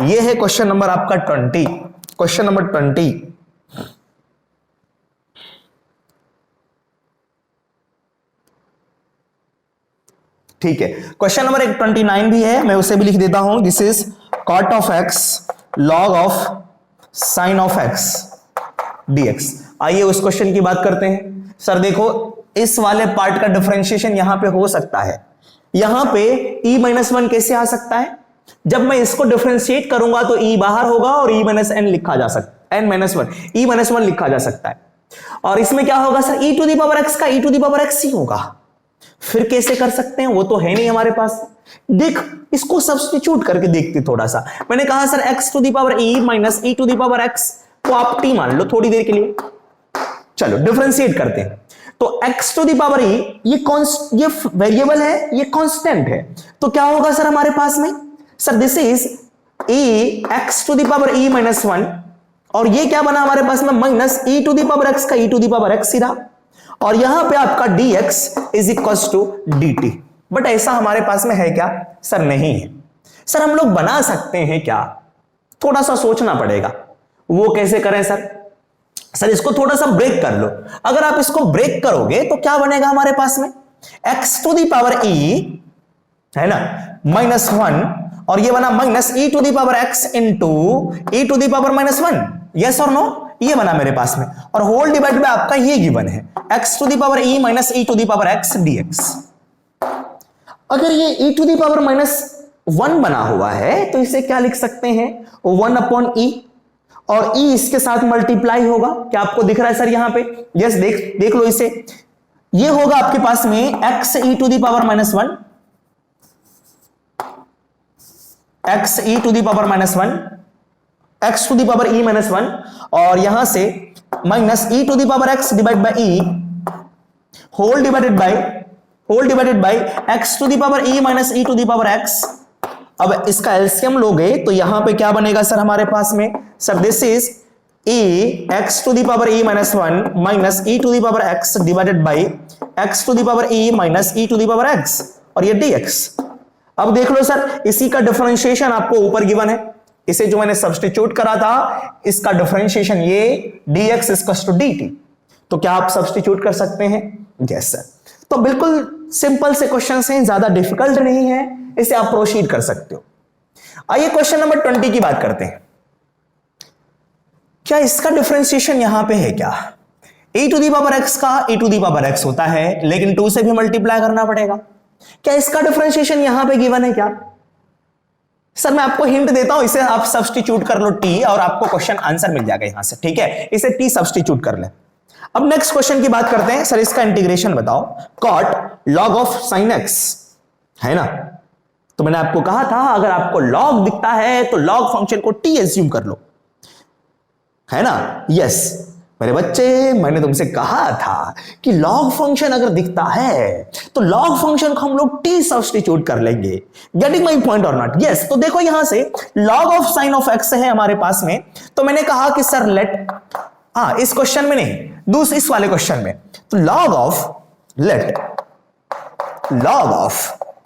ये है क्वेश्चन नंबर आपका 20, क्वेश्चन नंबर 20। ठीक है, question number 29 भी है, मैं उसे भी लिख देता हूं। This is cot of x log of sin of x dx। आइए उस क्वेश्चन की बात करते हैं। सर देखो इस वाले पार्ट का डिफरेंशिएशन यहां पे हो सकता है। यहां पे e माइनस 1 कैसे आ सकता है? जब मैं इसको डिफरेंशिएट करूंगा तो e बाहर होगा और e माइनस n लिखा जा सकता है, n माइनस 1 e माइनस 1 लिखा जा सकता है। और इसमें क्या होगा sir, e to the power x का e to the power x ही होगा। फिर कैसे कर सकते हैं, वो तो है नहीं हमारे पास। देख इसको सब्स्टिट्यूट करके देखते थोड़ा सा। मैंने कहा sir x to the power e minus e to the power x को आप t मान लो थोड़ी देर के लिए। चलो डिफरेंशिएट करते हैं। तो x to the power e ये वेरिएबल है, ये कांस्टेंट है, तो क्या होगा सर हमारे पास में? Sir this is e x to the power e minus 1 और ये क्या बना हमारे पास में, minus e to the power x का e to the power x ही रहा। और यहां पे आपका dx is equal to dt। But ऐसा हमारे पास में है क्या? सर नहीं है। सर हम लोग बना सकते हैं क्या? थोड़ा सा सोचना पड़ेगा। वो कैसे करें सर? सर इसको थोड़ा सा ब्रेक कर लो। अगर आप इसको ब्रेक करोगे तो क्या बनेगा हमारे पास में, x to the power e है ना माइनस 1 और ये बना minus e to the power x into e to the power minus 1। Yes और नो, ये बना मेरे पास में। और होल डिवाइड में आपका ये गिवन है x to the power e minus e to the power x dx। अगर ये e to the power minus 1 बना हुआ है तो इसे क्या लिख सकते हैं, 1 अपॉन e और e इसके साथ मल्टीप्लाई होगा। क्या आपको दिख रहा है सर यहां पे? यस देख लो इसे। ये होगा आपके पास में x e to the power minus 1, x e to the power minus 1, x to the power e minus 1 और यहां से minus e to the power x divide by e whole divided by x to the power e minus e to the power x। अब इसका LCM लोगे तो यहां पे क्या बनेगा सर हमारे पास में? Sir this is e x to the power e minus 1 minus e to the power x divided by x to the power e minus e to the power x और ये dx। अब देख लो sir इसी का differentiation आपको ऊपर given है, इसे जो मैंने सब्स्टिट्यूट करा था इसका डिफरेंशिएशन ये dx इक्वल्स टू dt। तो क्या आप सब्स्टिट्यूट कर सकते हैं? Yes sir. तो बिल्कुल सिंपल से क्वेश्चंस हैं, ज्यादा डिफिकल्ट नहीं है, इसे आप प्रोसीड कर सकते हो। आइए क्वेश्चन नंबर 20 की बात करते हैं। क्या इसका डिफरेंशिएशन यहां पे है क्या? e to the power x का e to the power x होता है लेकिन 2 से भी मल्टीप्लाई करना पड़ेगा। क्या इसका डिफरेंशिएशन यहां पे गिवन है क्या? सर मैं आपको हिंट देता हूं, इसे आप सब्स्टिट्यूट कर लो t और आपको क्वेश्चन आंसर मिल जाएगा यहां से, ठीक है? इसे t सब्स्टिट्यूट कर ले। अब नेक्स्ट क्वेश्चन की बात करते हैं। सर इसका इंटीग्रेशन बताओ। cot log of sin x है ना, तो मैंने आपको कहा था अगर आपको log दिखता है तो log फंक्शन को t एज्यूम कर लो, है ना? यस मेरे बच्चे, मैंने तुमसे कहा था कि log फंक्शन अगर दिखता है तो log फंक्शन को हम लोग t सब्स्टिट्यूट कर लेंगे। गेटिंग माय पॉइंट और नॉट? यस। तो देखो यहां से log of sin of x है हमारे पास में, तो मैंने कहा कि सर लेट, इस क्वेश्चन में नहीं, दूसरे इस वाले क्वेश्चन में, तो log of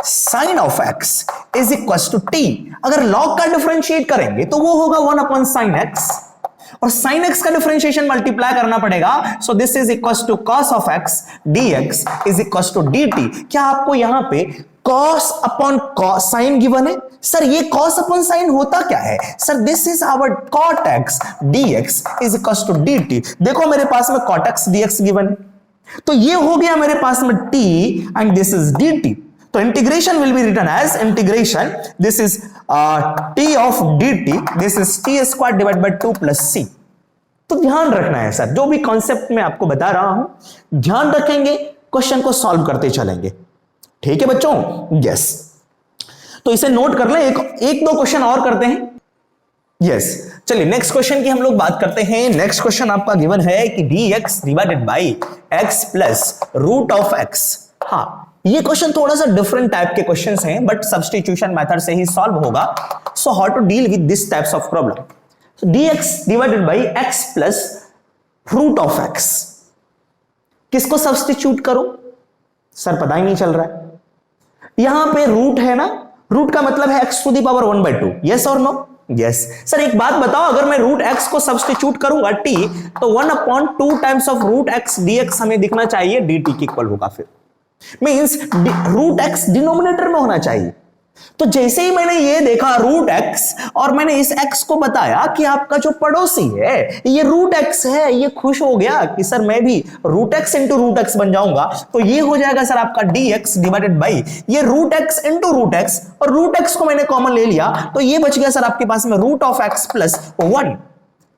sin of x is equal to t। अगर log का डिफरेंशिएट करेंगे तो वो होगा 1 अपॉन sin x और sin x का डिफरेंशिएशन मल्टीप्लाई करना पड़ेगा। So this is equals to cos of x dx is equals to dt। क्या आपको यहां पे cos अपॉन sin गिवन है? सर ये cos अपॉन sin होता क्या है? Sir this is our cot x dx is equals to dt। देखो मेरे पास में cot x dx गिवन है, तो ये हो गया मेरे पास में t and this is dt। तो integration will be written as integration, this is t of dt, this is t square divide by 2 plus c। तो ध्यान रखना है सर, जो भी कॉन्सेप्ट मैं आपको बता रहा हूं ध्यान रखेंगे, क्वेश्चन को सॉल्व करते चलेंगे। ठीक है बच्चों? यस। तो इसे नोट कर ले, एक दो क्वेश्चन और करते हैं। यस, चलिए नेक्स्ट क्वेश्चन की हम लोग बात करते हैं। नेक्स्ट क्वेश्चन आपका गिवन है कि dx divided by x plus root of x। हाँ, ये क्वेश्चन थोड़ा सा डिफरेंट टाइप के क्वेश्चंस हैं, बट सब्स्टिट्यूशन मेथड से ही सॉल्व होगा। So how to deal with this types of problem. dx divided by x plus root of x, किसको सब्स्टिट्यूट करो? सर पता ही नहीं चल रहा है। यहां पे रूट है ना, रूट का मतलब है x to the power 1/2। Yes और नो? यस। सर एक बात बताओ, अगर मैं रूट x को सब्स्टिट्यूट करूंगा t, तो 1/2 times of root x dx हमें दिखना चाहिए dt के इक्वल होगा। फिर मींस रूट x डिनोमिनेटर में होना चाहिए। तो जैसे ही मैंने ये देखा रूट x और मैंने इस x को बताया कि आपका जो पड़ोसी है ये रूट x है, ये खुश हो गया कि सर मैं भी root x into root x बन जाऊंगा। तो ये हो जाएगा सर आपका dx डिवाइडेड बाई ये root x into root x, और रूट x को मैंने कॉमन ले लिया तो ये बच गया सर आपके पास में रूट ऑफ x प्लस 1।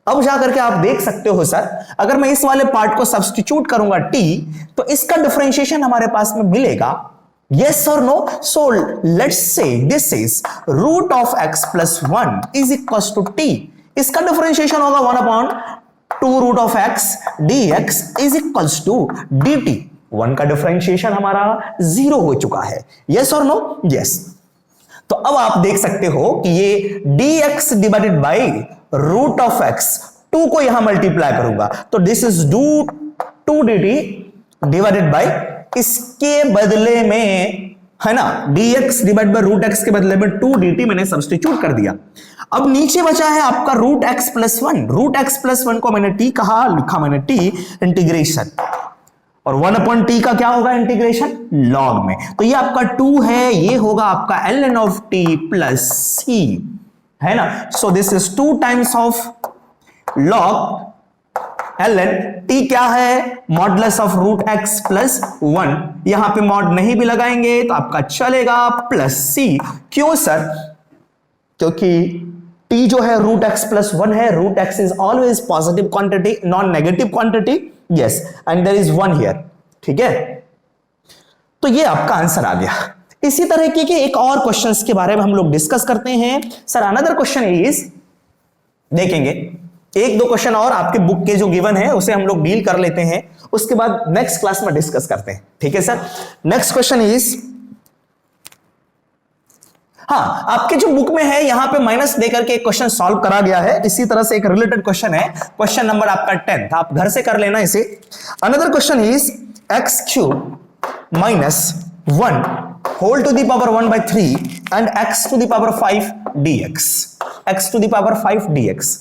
अब जाकर के आप देख सकते हो सर, अगर मैं इस वाले पार्ट को सब्स्टिट्यूट करूंगा t, तो इसका डिफरेंशिएशन हमारे पास में मिलेगा। यस और no? So let's say this is root of x plus 1 is equals to t। इसका डिफरेंशिएशन होगा 1/2 root of x dx is equals to dt। 1 का डिफरेंशिएशन हमारा 0 हो चुका है। यस और नो? यस। तो अब आप देख सकते हो कि ये dx divided by root of x, 2 को यहां मल्टीप्लाई करूंगा तो this is 2 dt divided by, इसके बदले में है ना dx divide by root x के बदले में 2 dt मैंने सब्स्टिट्यूट कर दिया। अब नीचे बचा है आपका root x plus 1। Root x plus 1 को मैंने t कहा, लिखा मैंने t इंटीग्रेशन, और 1/t का क्या होगा इंटीग्रेशन? लॉग में। तो ये आपका 2 है, ये होगा आपका ln of t plus c, है ना। So this is 2 times of log ln t क्या है? Modulus of root x plus 1। यहां पे मॉड नहीं भी लगाएंगे तो आपका चलेगा प्लस c। क्यों सर? क्योंकि t जो है रूट x प्लस 1 है, root x is always positive quantity, non negative quantity. Yes, and there is 1 here. ठीक है, तो ये आपका आंसर आ गया। इसी तरह के एक और क्वेश्चंस के बारे में हम लोग डिस्कस करते हैं। सर अनदर क्वेश्चन इज, देखेंगे एक दो क्वेश्चन और आपके बुक के जो गिवन है उसे हम लोग डील कर लेते हैं, उसके बाद नेक्स्ट क्लास में डिस्कस करते हैं। ठीक है सर। नेक्स्ट क्वेश्चन इज, हाँ आपके जो बुक में है यहां पे माइनस देकर के एक क्वेश्चन सॉल्व करा गया है। इसी तरह से एक रिलेटेड क्वेश्चन है, क्वेश्चन नंबर आपका 10 आप घर से कर लेना इसे। Another question is x cube minus 1 whole to the power 1/3 and x to the power 5 dx, x to the power 5 dx।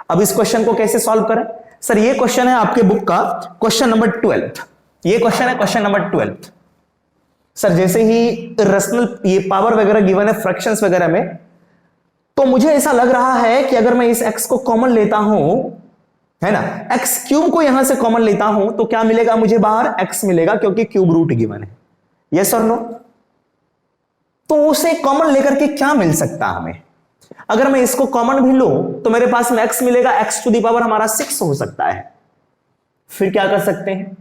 अब इस क्वेश्चन को कैसे सॉल्व करें? सर ये क्वेश्चन है आपके बुक का क्वेश्चन नंबर 12। ये क्वेश्चन है क्वेश्चन नंबर 12। सर जैसे ही इरेशनल ये पावर वगैरह गिवन है फ्रैक्शंस वगैरह में, तो मुझे ऐसा लग रहा है कि अगर मैं इस x को कॉमन लेता हूं, है ना, x क्यूब को यहां से कॉमन लेता हूं तो क्या मिलेगा मुझे? बाहर x मिलेगा, क्योंकि क्यूब रूट गिवन है। यस और नो? तो उसे कॉमन लेकर के क्या मिल सकता हमें? अगर मैं इसको कॉमन भी लूं तो मेरे पास में x मिलेगा, x टू दी पावर हमारा 6 हो सकता है। फिर क्या कर सकते हैं?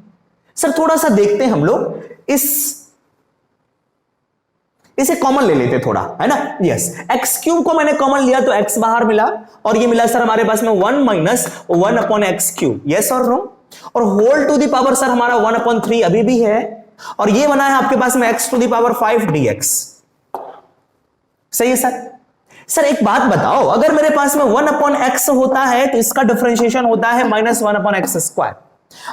सर थोड़ा सा देखते हैं हम लोग, इसे कॉमन ले लेते थोड़ा, है ना। यस, x क्यूब को मैंने कॉमन लिया तो x बाहर मिला, और ये मिला सर हमारे पास में 1 minus 1 upon x cube. Yes और नो? और whole to the power sir हमारा 1/3 अभी भी है, और ये बना है आपके पास में x to the power 5 dx। सही है सर? सर एक बात बताओ, अगर मेरे पास में 1/x होता है तो इसका डिफरेंशिएशन होता है -1/x²।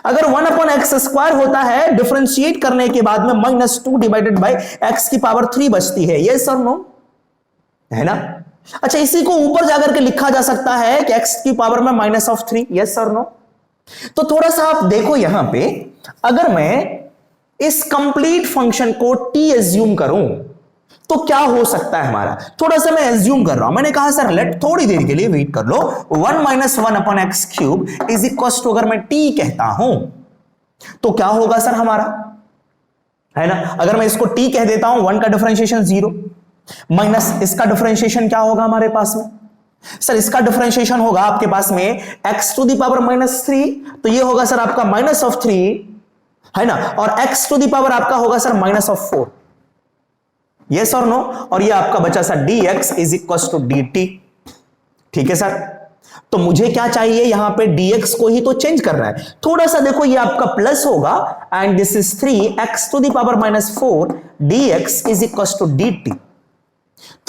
अगर 1/x² होता है, डिफरेंशिएट करने के बाद में -2 डिवाइडेड बाय x की पावर 3 बचती है। यस और नो? है ना। अच्छा, इसी को ऊपर जाकर के लिखा जा सकता है कि x की पावर में -3, यस और नो। तो थोड़ा सा आप देखो यहां पे, अगर मैं इस कंप्लीट फंक्शन को t एज्यूम करूं तो क्या हो सकता है हमारा, थोड़ा सा मैं एज्यूम कर रहा हूं। मैंने कहा सर लेट थोड़ी देर के लिए वेट कर लो, 1 - 1 upon x cube is equal to, अगर मैं t कहता हूं तो क्या होगा सर हमारा, है ना। अगर मैं इसको t कह देता हूं, 1 का डिफरेंशिएशन 0 माइनस इसका डिफरेंशिएशन क्या होगा हमारे पास में, सर इसका डिफरेंशिएशन होगा आपके पास में x टू द पावर -3, तो ये होगा सर आपका -3, है ना, और x टू द पावर आपका होगा सर -4, यस और नो। और ये आपका बचा sir dx is equal to dt, ठीक है सर। तो मुझे क्या चाहिए यहां पे, dx को ही तो चेंज करना है। थोड़ा सा देखो, ये आपका प्लस होगा and this is 3x to the power -4 dx is equal to dt।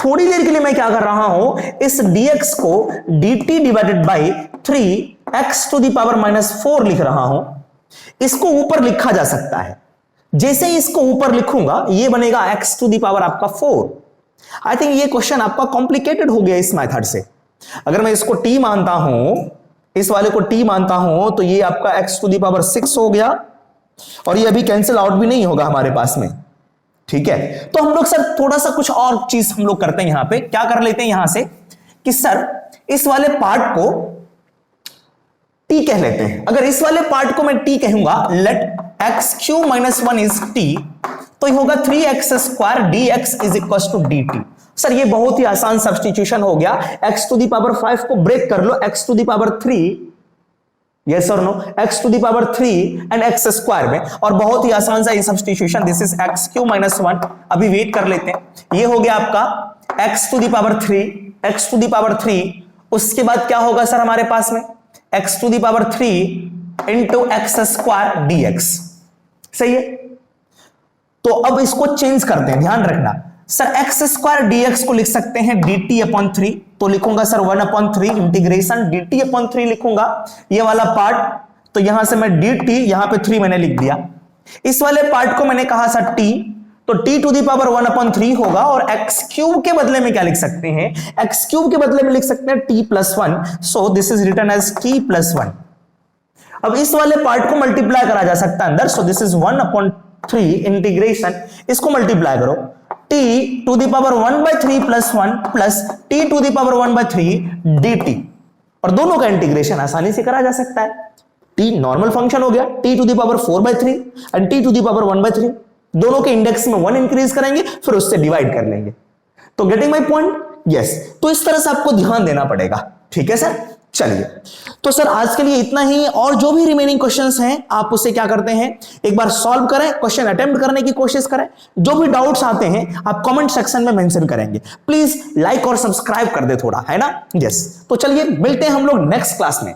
थोड़ी देर के लिए मैं क्या कर रहा हूं, इस dx को dt divided by 3x to the power -4 लिख रहा हूं। इसको ऊपर लिखा जा सकता है, जैसे ही इसको ऊपर लिखूंगा ये बनेगा x टू द पावर आपका 4। आई थिंक ये क्वेश्चन आपका कॉम्प्लिकेटेड हो गया इस मेथड से। अगर मैं इसको t मानता हूं, इस वाले को t मानता हूं, तो ये आपका x टू द पावर 6 हो गया, और ये अभी कैंसिल आउट भी नहीं होगा हमारे पास में, ठीक है। तो हम लोग सर थोड़ा सा कुछ और चीज हम लोग करते हैं, यहां पे क्या कर लेते हैं यहां से कि सर इस वाले पार्ट को t कह लेते हैं। अगर इस वाले पार्ट को मैं t कहूंगा, लेट x³ - 1 इज t, तो ये होगा 3x² dx is equal to dt। Sir ये बहुत ही आसान सब्स्टिट्यूशन हो गया, x टू द पावर 5 को ब्रेक कर लो, x to the power 3, yes और no, x to the power 3 and x² में, और बहुत ही आसान सा ये सब्स्टिट्यूशन, दिस इज x³ - 1। अभी वेट कर लेते हैं, ये हो गया आपका x to the power 3, x to the power 3, उसके बाद क्या होगा सर हमारे पास में x to the power 3 into x² dx, सही है। तो अब इसको चेंज करते हैं, ध्यान रखना सर, x² dx को लिख सकते हैं dt/3, तो लिखूंगा सर 1/3 इंटीग्रेशन dt/3 लिखूंगा ये वाला पार्ट, तो यहां से मैं dt, यहां पे 3 मैंने लिख दिया। इस वाले पार्ट को मैंने कहा सर t, तो t टू द पावर 1/3 होगा, और x³ के बदले में क्या लिख सकते हैं, x³ के बदले में लिख सकते हैं t+1, so this is written as t+1। अब इस वाले पार्ट को मल्टीप्लाई करा जा सकता है अंदर, सो दिस इज 1/3 इंटीग्रेशन, इसको मल्टीप्लाई करो, t to the power 1/3 + 1 plus t to the power 1/3 dt, और दोनों का इंटीग्रेशन आसानी से करा जा सकता है। t नॉर्मल फंक्शन हो गया, t to the power 4/3 and t to the power 1/3, दोनों के इंडेक्स में 1 इंक्रीज करेंगे, फिर उससे डिवाइड कर लेंगे। तो गेटिंग माय पॉइंट, यस। तो इस तरह से आपको ध्यान देना पड़ेगा, ठीक है सर। चलिए, तो सर आज के लिए इतना ही, और जो भी रिमेनिंग क्वेश्चंस हैं आप उसे क्या करते हैं, एक बार सॉल्व करें, क्वेश्चन अटेम्प्ट करने की कोशिश करें। जो भी डाउट्स आते हैं आप कमेंट सेक्शन में मेंशन करेंगे। प्लीज लाइक और सब्सक्राइब कर दे थोड़ा, है ना, यस। तो चलिए मिलते हैं हम लोग नेक्स्ट क्लास में।